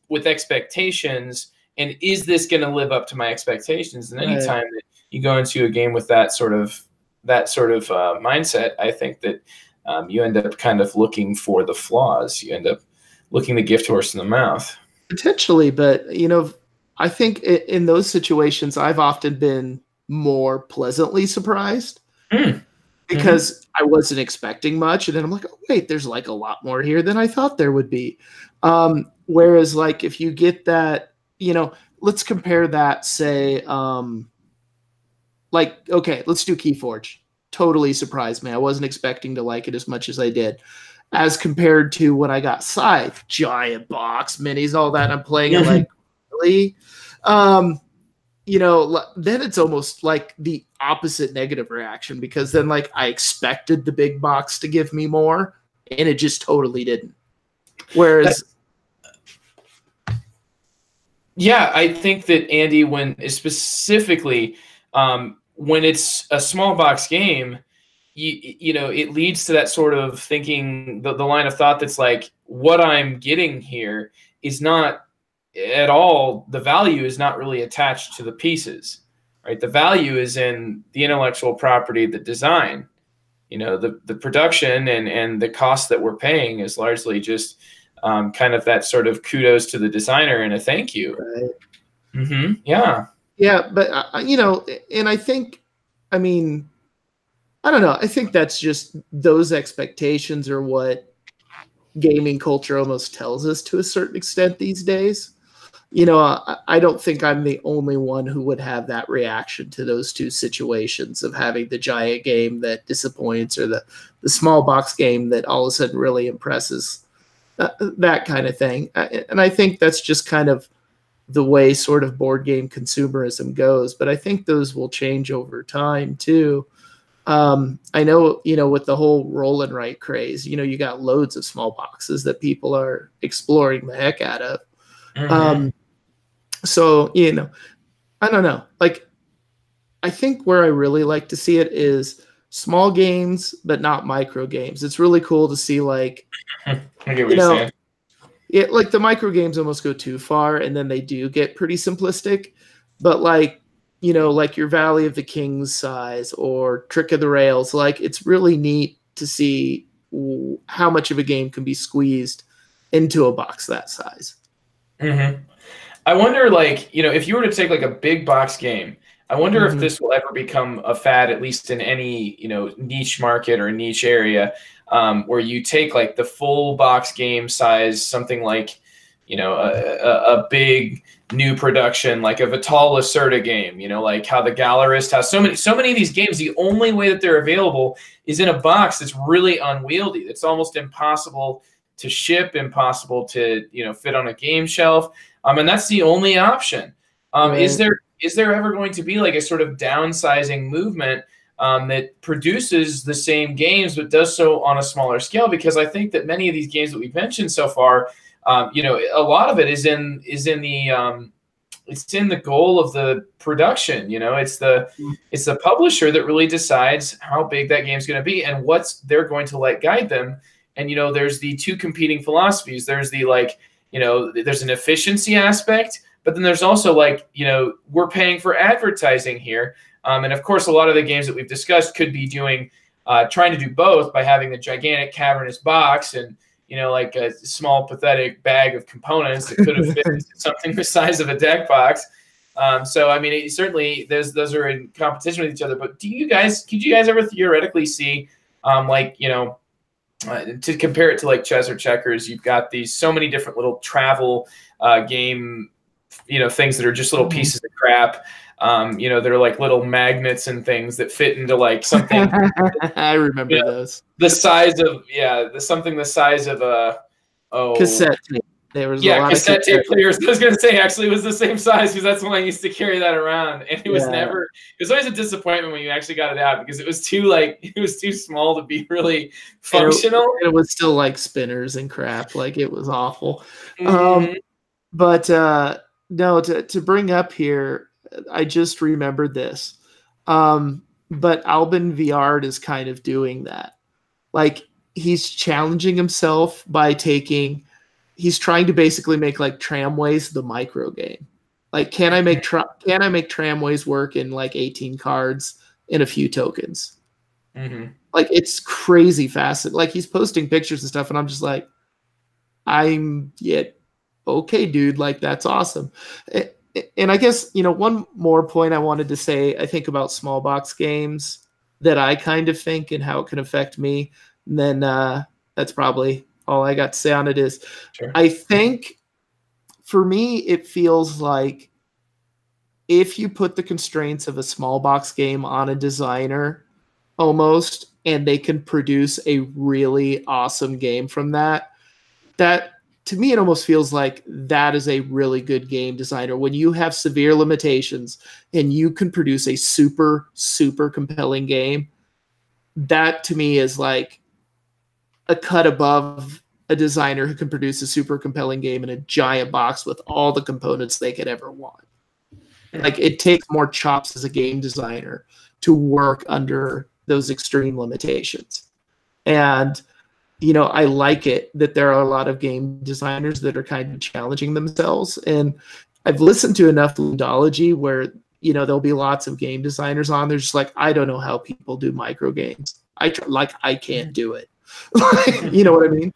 with expectations. And is this going to live up to my expectations? And anytime that you go into a game with that sort of mindset, I think that you end up kind of looking for the flaws. You end up looking the gift horse in the mouth. Potentially, but I think in those situations, I've often been more pleasantly surprised because I wasn't expecting much, and then I'm like, oh wait, there's like a lot more here than I thought there would be. Whereas, like, if you get that. Let's compare that, say, okay, let's do Keyforge. Totally surprised me. I wasn't expecting to like it as much as I did. As compared to when I got Scythe, giant box, minis, all that, I'm playing it like, really? Then it's almost like the opposite negative reaction because then, like, I expected the big box to give me more, and it just totally didn't. Whereas, yeah, I think that Andy, when specifically when it's a small box game, you know, it leads to that sort of thinking, the line of thought that's like, what I'm getting here is not at all, the value is not really attached to the pieces, right? The value is in the intellectual property, the design, you know, the production and the cost that we're paying is largely just kind of that sort of kudos to the designer and a thank you. right? Yeah. Yeah, but you know, and I think, I mean, I don't know. I think that's just, those expectations are what gaming culture almost tells us to a certain extent these days. You know, I don't think I'm the only one who would have that reaction to those two situations of having the giant game that disappoints or the small box game that all of a sudden really impresses, that kind of thing. And I think that's just kind of the way sort of board game consumerism goes. But I think those will change over time too. I know, you know, with the whole roll and write craze, you know, you got loads of small boxes that people are exploring the heck out of. So, you know, I don't know. Like, I think where I really like to see it is small games, but not micro games. It's really cool to see, like, I get what you're saying. It, like, the micro games almost go too far, and then they do get pretty simplistic. But, like, you know, like your Valley of the Kings size or Trick of the Rails, like, it's really neat to see how much of a game can be squeezed into a box that size. I wonder, like, you know, if you were to take like a big box game, I wonder if this will ever become a fad, at least in any, you know, niche market or niche area, where you take like the full box game size, something like, you know, a big new production, like a Vital Lacerda game, you know, like how the Gallerist has so many of these games. The only way that they're available is in a box that's really unwieldy. It's almost impossible to ship, impossible to, you know, fit on a game shelf. And that's the only option. Right. Is there ever going to be like a sort of downsizing movement that produces the same games but does so on a smaller scale? Because I think that many of these games that we've mentioned so far, you know, a lot of it is in the it's in the goal of the production. You know, it's the publisher that really decides how big that game's going to be and what's they're going to let guide them. And, you know, there's the two competing philosophies. There's the, like, you know, there's an efficiency aspect, but then there's also, like, you know, we're paying for advertising here. And of course, a lot of the games that we've discussed could be doing, trying to do both by having the gigantic cavernous box and, you know, like a small pathetic bag of components that could have fit into something the size of a deck box. So, I mean, certainly those are in competition with each other. But could you guys ever theoretically see, like, you know, to compare it to like chess or checkers, you've got these so many different little travel game, you know, things that are just little pieces of crap. You know, they're like little magnets and things that fit into like something. I remember those. The size of something the size of a cassette tape. There was a lot cassette of tape players. I was gonna say actually it was the same size because that's when I used to carry that around, and it was it was always a disappointment when you actually got it out because it was too small to be really functional. It was still like spinners and crap. Like, it was awful. But no, to bring up here, I just remembered this. But Albin Viard is kind of doing that. Like, he's challenging himself by he's trying to basically make like Tramways the micro game. Like, can I make Tramways work in like 18 cards and a few tokens? Like, it's crazy fast. Like, he's posting pictures and stuff, and I'm just like, okay, dude, like, that's awesome. And I guess, you know, one more point I wanted to say, I think about small box games that I kind of think and how it can affect me. And then that's probably all I got to say on it is, sure. I think for me, it feels like if you put the constraints of a small box game on a designer almost, and they can produce a really awesome game from that to me, it almost feels like that is a really good game designer. When you have severe limitations and you can produce a super, super compelling game, that to me is like a cut above a designer who can produce a super compelling game in a giant box with all the components they could ever want. Like, it takes more chops as a game designer to work under those extreme limitations. And, you know, I like it that there are a lot of game designers that are kind of challenging themselves. And I've listened to enough Ludology where, you know, there'll be lots of game designers on. They're just like, I don't know how people do micro games. I can't do it. You know what I mean?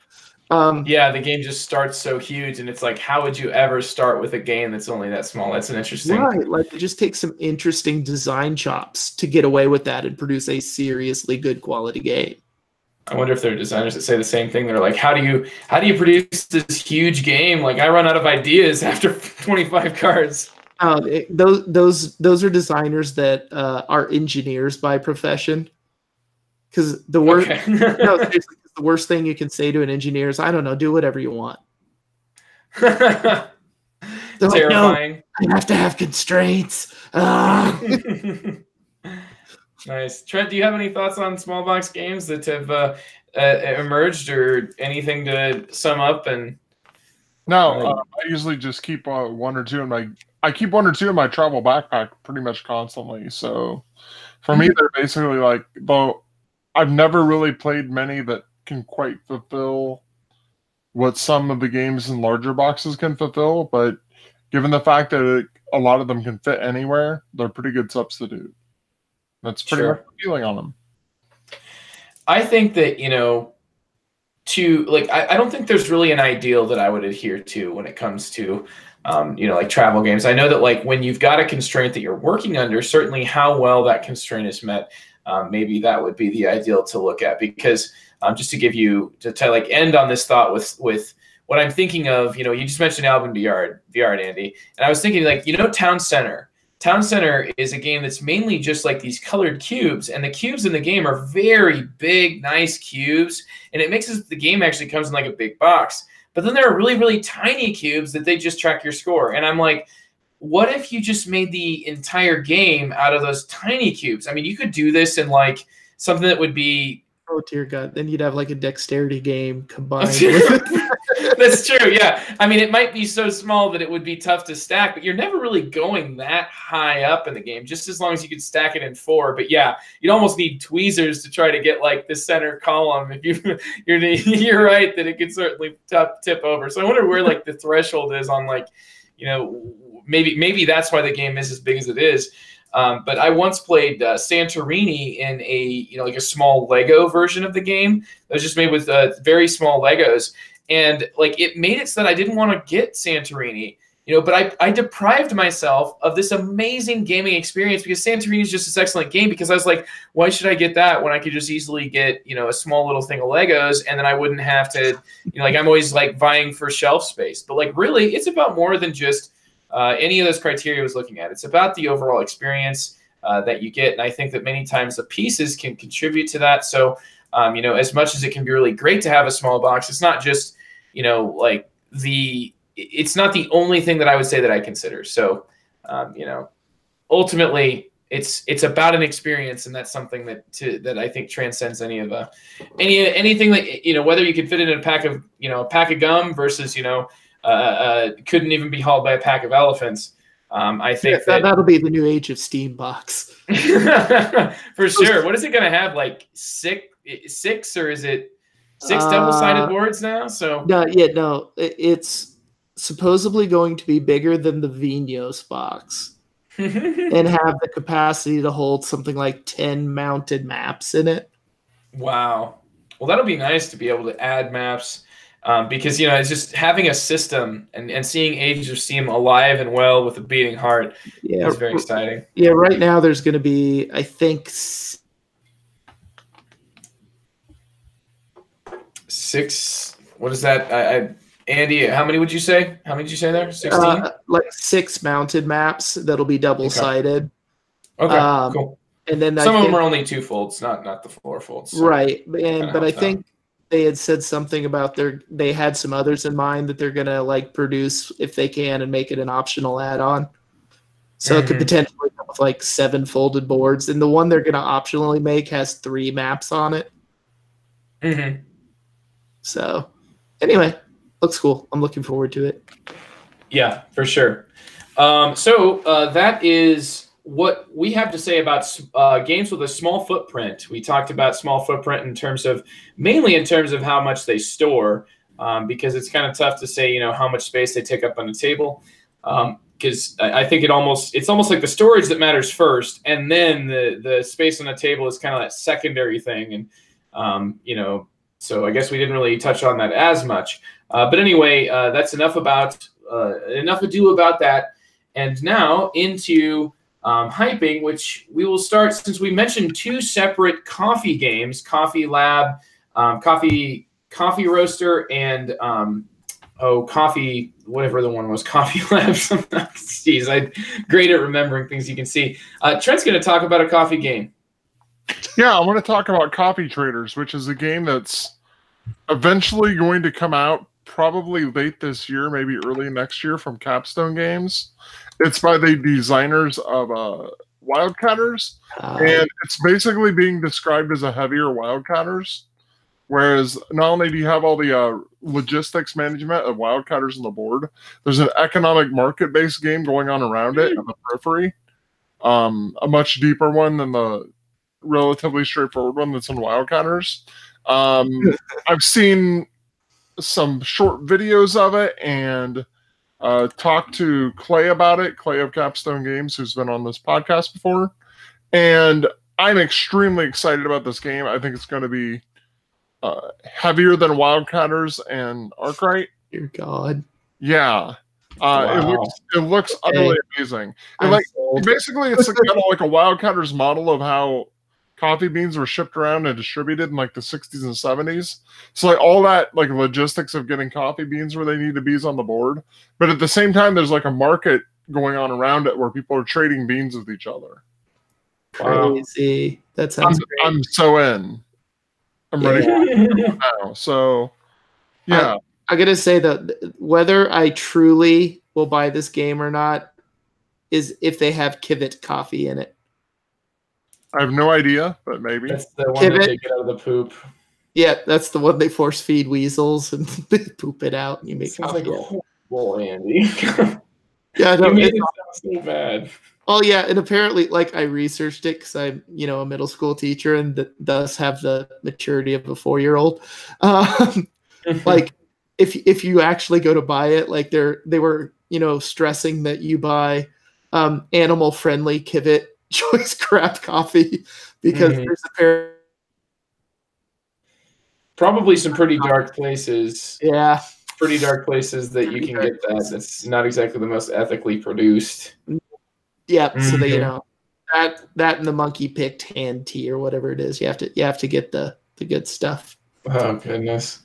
Yeah, the game just starts so huge, and it's like, how would you ever start with a game that's only that small? That's an interesting. Right, like it just takes some interesting design chops to get away with that and produce a seriously good quality game. I wonder if there are designers that say the same thing. They're like, how do you produce this huge game? Like, I run out of ideas after 25 cards. Those are designers that are engineers by profession. Because the worst, no, seriously, the worst thing you can say to an engineer is, I don't know, do whatever you want. Terrifying. Like, no, I have to have constraints. Nice. Trent, do you have any thoughts on small box games that have emerged, or anything to sum up? And no, I usually just keep one or two in my travel backpack pretty much constantly. So for me, they're basically like, though I've never really played many that can quite fulfill what some of the games in larger boxes can fulfill, but given the fact that a lot of them can fit anywhere, they're a pretty good substitute. That's pretty much the feeling on them. I think that, you know, I don't think there's really an ideal that I would adhere to when it comes to, you know, like travel games. I know that, like, when you've got a constraint that you're working under, certainly how well that constraint is met, maybe that would be the ideal to look at. Because just to give you, to like end on this thought with what I'm thinking of, you know, you just mentioned Alvin Viard, Andy, and I was thinking, like, you know, Town Center. Town Center is a game that's mainly just like these colored cubes, and the cubes in the game are very big, nice cubes, and it makes it so the game actually comes in like a big box. But then there are really, really tiny cubes that they just track your score. And I'm like, what if you just made the entire game out of those tiny cubes? I mean, you could do this in like something that would be... Oh, dear God. Then you'd have like a dexterity game combined with it. That's true, yeah. I mean, it might be so small that it would be tough to stack, but you're never really going that high up in the game, just as long as you could stack it in 4. But yeah, you'd almost need tweezers to try to get like the center column. If you're right that it could certainly tip over. So I wonder where like the threshold is on, like, you know, maybe that's why the game is as big as it is. But I once played Santorini in like a small Lego version of the game that was just made with very small Legos. And like, it made it so that I didn't want to get Santorini, you know, but I deprived myself of this amazing gaming experience because Santorini is just this excellent game, because I was like, why should I get that when I could just easily get, you know, a small little thing of Legos, and then I wouldn't have to, you know, like, I'm always like vying for shelf space. But like, really, it's about more than just any of those criteria I was looking at. It's about the overall experience that you get. And I think that many times the pieces can contribute to that. So, you know, as much as it can be really great to have a small box, it's not just, you know, like it's not the only thing that I would say that I consider. So, you know, ultimately it's about an experience, and that's something that I think transcends anything that, you know, whether you could fit it in a pack of gum versus, you know, couldn't even be hauled by a pack of elephants. I think that'll be the new age of Steam box. For sure. What is it going to have? Like six, or is it 6 double-sided boards now? So no, it's supposedly going to be bigger than the Vinos box and have the capacity to hold something like 10 mounted maps in it. Wow. Well, that'll be nice to be able to add maps. Because, you know, it's just having a system and seeing Age of Steam alive and well with a beating heart is very exciting. Yeah, right now there's going to be, I think, 6. What is that? Andy, how many would you say? How many did you say there? 16? Like 6 mounted maps that'll be double-sided. Okay, cool. And then some of them are only 2 folds, not the 4 folds. So right, but I think they had said something about they had some others in mind that they're gonna like produce if they can and make it an optional add-on. So it could potentially come with like 7 folded boards, and the one they're gonna optionally make has 3 maps on it. Mm-hmm. So anyway, looks cool. I'm looking forward to it. Yeah, for sure. So that is what we have to say about games with a small footprint. We talked about small footprint mainly in terms of how much they store, because it's kind of tough to say, how much space they take up on the table. Because I think it's almost like the storage that matters first, and then the space on the table is kind of that secondary thing. And so I guess we didn't really touch on that as much. But anyway, that's enough ado about that. And now into hyping, which we will start, since we mentioned two separate coffee games, Coffee Lab, Coffee Roaster, and Coffee, whatever the one was, Coffee Lab. Jeez, I'm great at remembering things you can see. Trent's going to talk about a coffee game. Yeah, I want to talk about Coffee Traders, which is a game that's eventually going to come out probably late this year, maybe early next year, from Capstone Games. It's by the designers of Wildcatters, and it's basically being described as a heavier Wildcatters, whereas not only do you have all the logistics management of Wildcatters on the board, there's an economic market-based game going on around it on the periphery, a much deeper one than the relatively straightforward one that's in Wildcatters. I've seen some short videos of it and talked to Clay about it, Clay of Capstone Games, who's been on this podcast before. And I'm extremely excited about this game. I think it's going to be heavier than Wildcatters and Arkwright. Dear God. Yeah. Wow. It looks utterly amazing. And basically, it's kind of like a Wildcatters model of how coffee beans were shipped around and distributed in like the 60s and 70s. So like all that like logistics of getting coffee beans where they need to be is on the board. But at the same time, there's like a market going on around it where people are trading beans with each other. Crazy. Wow. That sounds great. I'm so in. I'm ready for it now. So yeah. I gotta say that whether I truly will buy this game or not is if they have Kivit coffee in it. I have no idea, but maybe. That's the one that they get out of the poop. Yeah, that's the one they force feed weasels and they poop it out and you make Sounds coffee. like horrible, Andy. Yeah, no, you made it sound so bad. Oh yeah, and apparently, like I researched it because I'm, a middle school teacher and that does have the maturity of a 4-year-old. Like, if you actually go to buy it, like they were, stressing that you buy animal friendly Kivit choice craft coffee because there's probably some pretty dark places. Yeah. Pretty dark places that you can get that. That's not exactly the most ethically produced. Yeah. So they, that and the monkey picked hand tea or whatever it is. You have to get the good stuff. Oh goodness.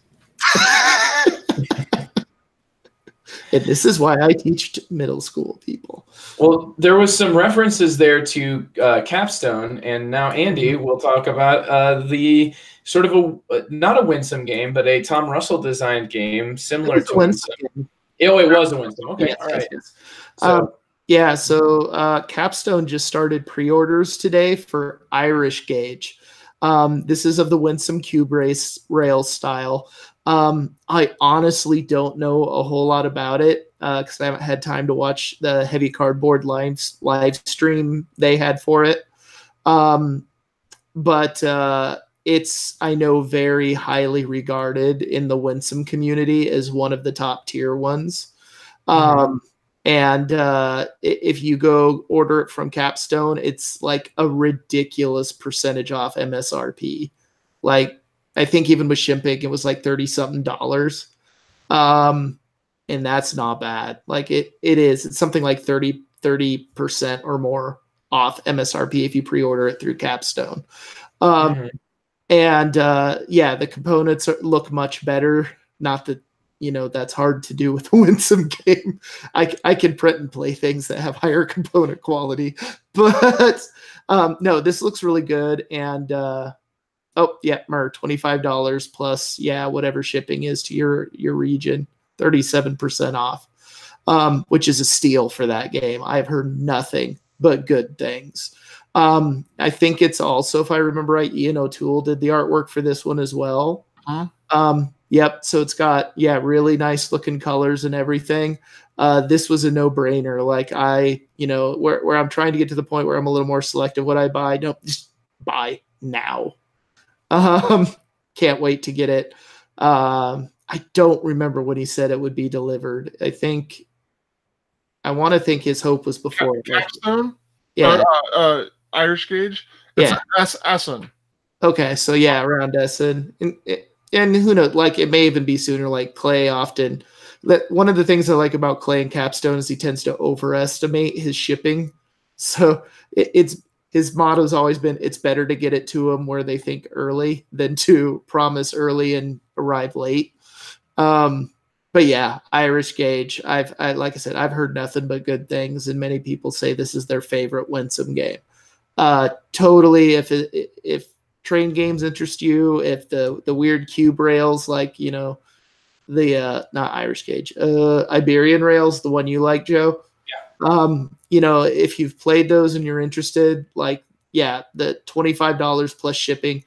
And this is why I teach middle school people. Well, there was some references there to Capstone, and now Andy will talk about the sort of not a Winsome game, but a Tom Russell designed game similar to Winsome. Oh, it was a Winsome. Okay, yes, all right. Yes. So Capstone just started pre-orders today for Irish Gaige. This is of the Winsome Cube rail style. I honestly don't know a whole lot about it because I haven't had time to watch the Heavy Cardboard live stream they had for it. But it's, I know, very highly regarded in the Winsome community as one of the top tier ones. And if you go order it from Capstone, it's like a ridiculous percentage off MSRP. Like, I think even with shipping, it was like $30-something. And that's not bad. Like it's something like 30% or more off MSRP if you pre-order it through Capstone. And the components look much better. Not that, that's hard to do with a Winsome game. I can print and play things that have higher component quality, but no, this looks really good. And, $25 plus, whatever shipping is to your region, 37% off, which is a steal for that game. I've heard nothing but good things. I think it's also, if I remember right, Ian O'Toole did the artwork for this one as well. Yep. So it's got, really nice looking colors and everything. This was a no-brainer. Like where I'm trying to get to the point where I'm a little more selective what I buy. Nope, just buy now. Can't wait to get it. I don't remember when he said it would be delivered. I want to think his hope was before. Capstone? Yeah. Irish Gaige? It's Essen. Okay, so around Essen. And who knows, like it may even be sooner. Like Clay often, one of the things I like about Clay and Capstone is he tends to overestimate his shipping. So his motto's always been, it's better to get it to them where they think early than to promise early and arrive late. But yeah, Irish Gaige. Like I said, I've heard nothing but good things, and many people say this is their favorite Winsome game. Totally, if train games interest you, if the weird cube rails, like the not Irish Gaige, Iberian rails, the one you like, Joe. Yeah. If you've played those and you're interested, the $25 plus shipping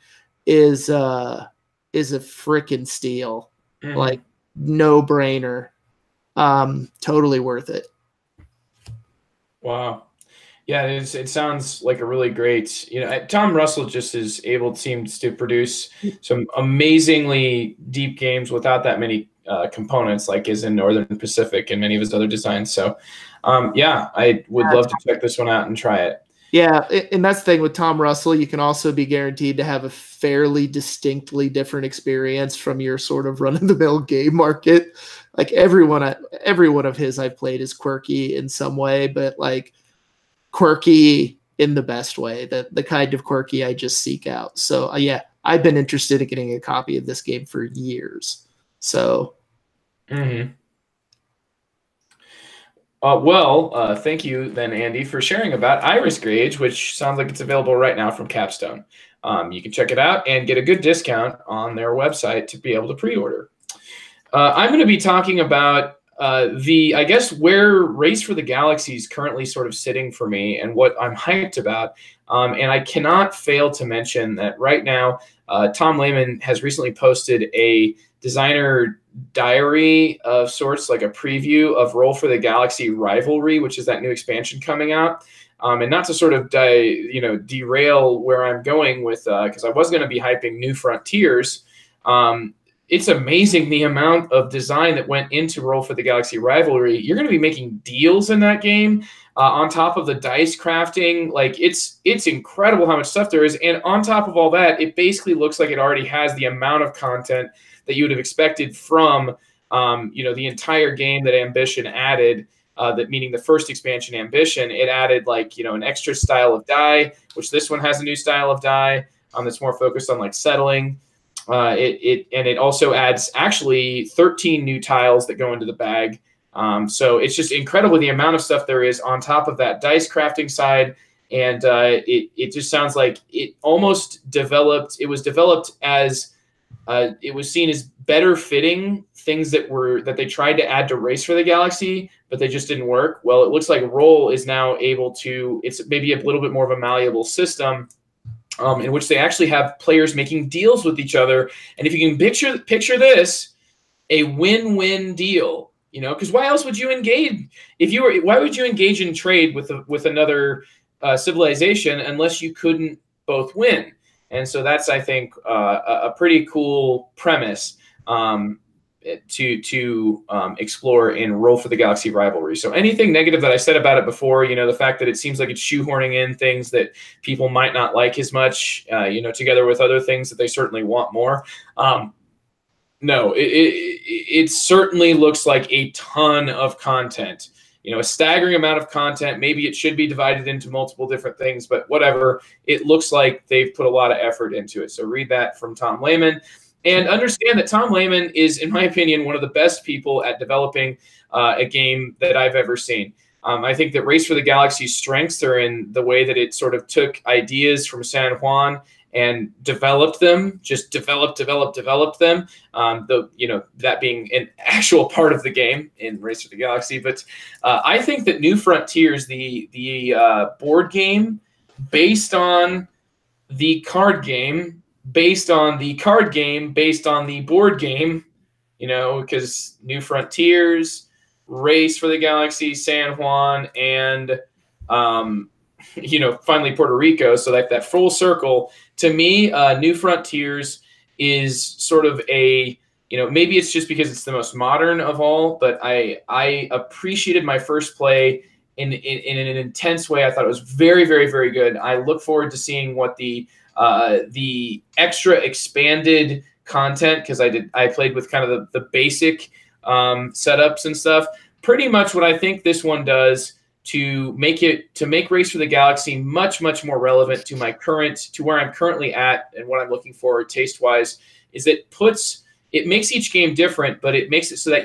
is a freaking steal. Mm-hmm. Like no brainer. Totally worth it. Wow. Yeah, it sounds like a really great, Tom Russell just seems to produce some amazingly deep games without that many components, like is in Northern Pacific and many of his other designs. So, I would love to check this one out and try it. Yeah, and that's the thing with Tom Russell, you can also be guaranteed to have a fairly distinctly different experience from your sort of run-of-the-mill game market. Like every one of his I've played is quirky in some way, but like quirky in the best way, the kind of quirky I just seek out. So I've been interested in getting a copy of this game for years. So. Mm-hmm. Thank you then, Andy, for sharing about Irish Gaige, which sounds like it's available right now from Capstone. You can check it out and get a good discount on their website to be able to pre-order. I'm going to be talking about where Race for the Galaxy is currently sort of sitting for me and what I'm hyped about. And I cannot fail to mention that right now, Tom Lehman has recently posted a designer diary of sorts, like a preview of Roll for the Galaxy Rivalry, which is that new expansion coming out. And not to sort of derail where I'm going with, because I was going to be hyping New Frontiers. It's amazing the amount of design that went into Roll for the Galaxy Rivalry. You're going to be making deals in that game on top of the dice crafting. Like it's incredible how much stuff there is. And on top of all that, it basically looks like it already has the amount of content that you would have expected from, the entire game that Ambition added, meaning the first expansion Ambition. It added an extra style of die, which this one has a new style of die that's more focused on settling. It also adds actually 13 new tiles that go into the bag. So it's just incredible the amount of stuff there is on top of that dice crafting side. And it just sounds like it almost developed. It was developed as it was seen as better fitting things that they tried to add to Race for the Galaxy, but they just didn't work. Well, it looks like Roll is now able to. It's maybe a little bit more of a malleable system. In which they actually have players making deals with each other. And if you can picture this, a win-win deal, because why else would you engage? Why would you engage in trade with another civilization unless you couldn't both win? And so that's, I think, a pretty cool premise to explore in Roll for the Galaxy Rivalry. So anything negative that I said about it before, the fact that it seems like it's shoehorning in things that people might not like as much, together with other things that they certainly want more. No, it certainly looks like a ton of content, a staggering amount of content. Maybe it should be divided into multiple different things, but whatever. It looks like they've put a lot of effort into it. So read that from Tom Lehman. And understand that Tom Lehman is, in my opinion, one of the best people at developing a game that I've ever seen. I think that Race for the Galaxy's strengths are in the way that it sort of took ideas from San Juan and developed them, just developed them. That being an actual part of the game in Race for the Galaxy. But I think that New Frontiers, the board game, based on the card game, based on the card game, based on the board game, because New Frontiers, Race for the Galaxy, San Juan, and finally Puerto Rico. So like that full circle, to me, New Frontiers is sort of a, maybe it's just because it's the most modern of all, but I appreciated my first play in an intense way. I thought it was very, very, very good. I look forward to seeing what the extra expanded content, because I played with kind of the basic setups and stuff. Pretty much what I think this one does to make Race for the Galaxy much, much more relevant to where I'm currently at and what I'm looking for taste wise, is it makes each game different, but it makes it so that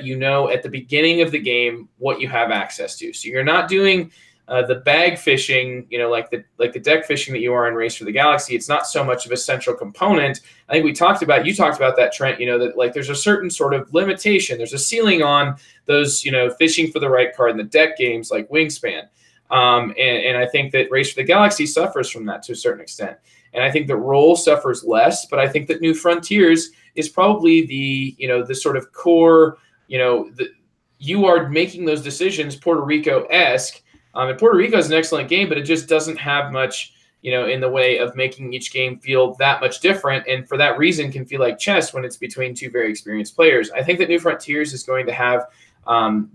at the beginning of the game what you have access to. So you're not doing the bag fishing, like the deck fishing that you are in Race for the Galaxy. It's not so much of a central component. I think you talked about that, Trent, that like there's a certain sort of limitation. There's a ceiling on those, fishing for the right card in the deck games like Wingspan. And I think that Race for the Galaxy suffers from that to a certain extent. And I think that Roll suffers less, but I think that New Frontiers is probably the sort of core, you are making those decisions Puerto Rico-esque. And Puerto Rico is an excellent game, but it just doesn't have much, in the way of making each game feel that much different. And for that reason can feel like chess when it's between two very experienced players. I think that New Frontiers is going to have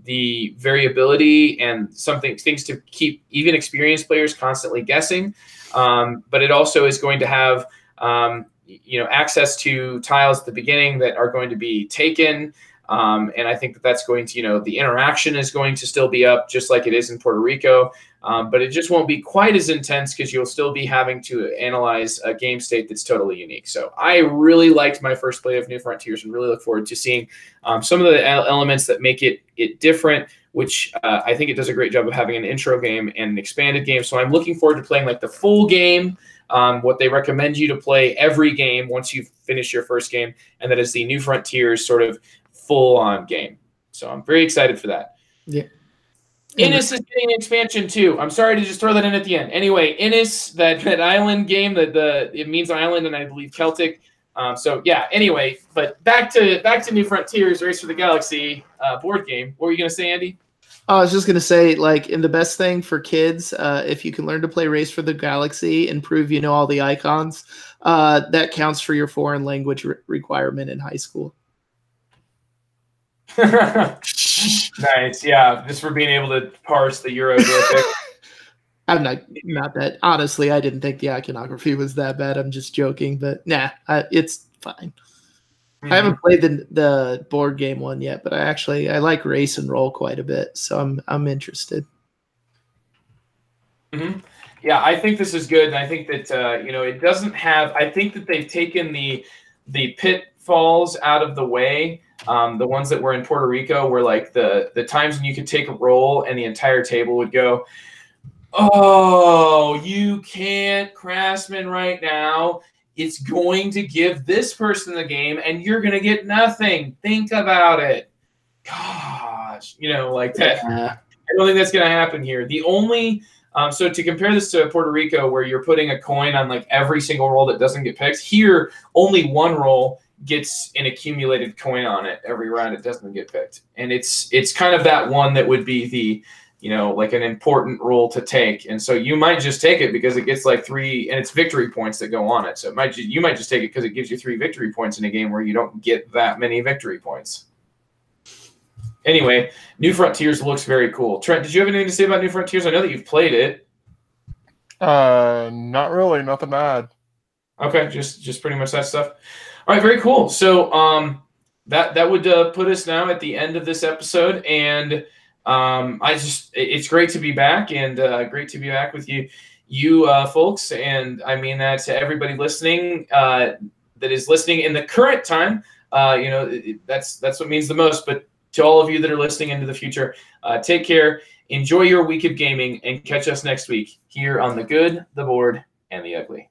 the variability and things to keep even experienced players constantly guessing. But it also is going to have, access to tiles at the beginning that are going to be taken. And I think that's going to, the interaction is going to still be up just like it is in Puerto Rico. But it just won't be quite as intense because you'll still be having to analyze a game state that's totally unique. So I really liked my first play of New Frontiers and really look forward to seeing some of the elements that make it different, which I think it does a great job of having an intro game and an expanded game. So I'm looking forward to playing like the full game, what they recommend you to play every game once you finish your first game, and that is the New Frontiers sort of full-on game. So I'm very excited for that. Yeah. Innis is getting an expansion too. I'm sorry to just throw that in at the end. Anyway, Innis, that island game, it means island and I believe Celtic. So yeah. Anyway, but back to New Frontiers, Race for the Galaxy board game. What were you gonna say, Andy? I was just gonna say, like, in the best thing for kids, if you can learn to play Race for the Galaxy and prove you know all the icons, that counts for your foreign language requirement in high school. Nice, yeah, just for being able to parse the hieroglyphic. I'm not that. Honestly, I didn't think the iconography was that bad. I'm just joking, but nah, it's fine. I haven't played the board game one yet, but I like Race and Roll quite a bit, so I'm interested. Yeah, I think this is good, and I think that it doesn't have. I think that they've taken the pitfalls out of the way. The ones that were in Puerto Rico were like the times when you could take a roll and the entire table would go, oh, you can't Craftsman right now. It's going to give this person the game and you're going to get nothing. Think about it. Gosh, like that. Yeah. I don't think that's going to happen here. The only so to compare this to Puerto Rico, where you're putting a coin on like every single roll that doesn't get picked, here only one roll gets an accumulated coin on it every round it doesn't get picked. And it's kind of that one that would be the, like an important roll to take. And so you might just take it because it gets like 3, and it's victory points that go on it. So you might just take it because it gives you 3 victory points in a game where you don't get that many victory points. Anyway, New Frontiers looks very cool. Trent, did you have anything to say about New Frontiers? I know that you've played it. Not really. Nothing to add. Okay, just pretty much that stuff. All right, very cool. So that would put us now at the end of this episode, and it's great to be back, and great to be back with you folks, and I mean that to everybody listening that is listening in the current time. That's what means the most. But to all of you that are listening into the future, take care, enjoy your week of gaming, and catch us next week here on The Good, the Bored, and the Ugly.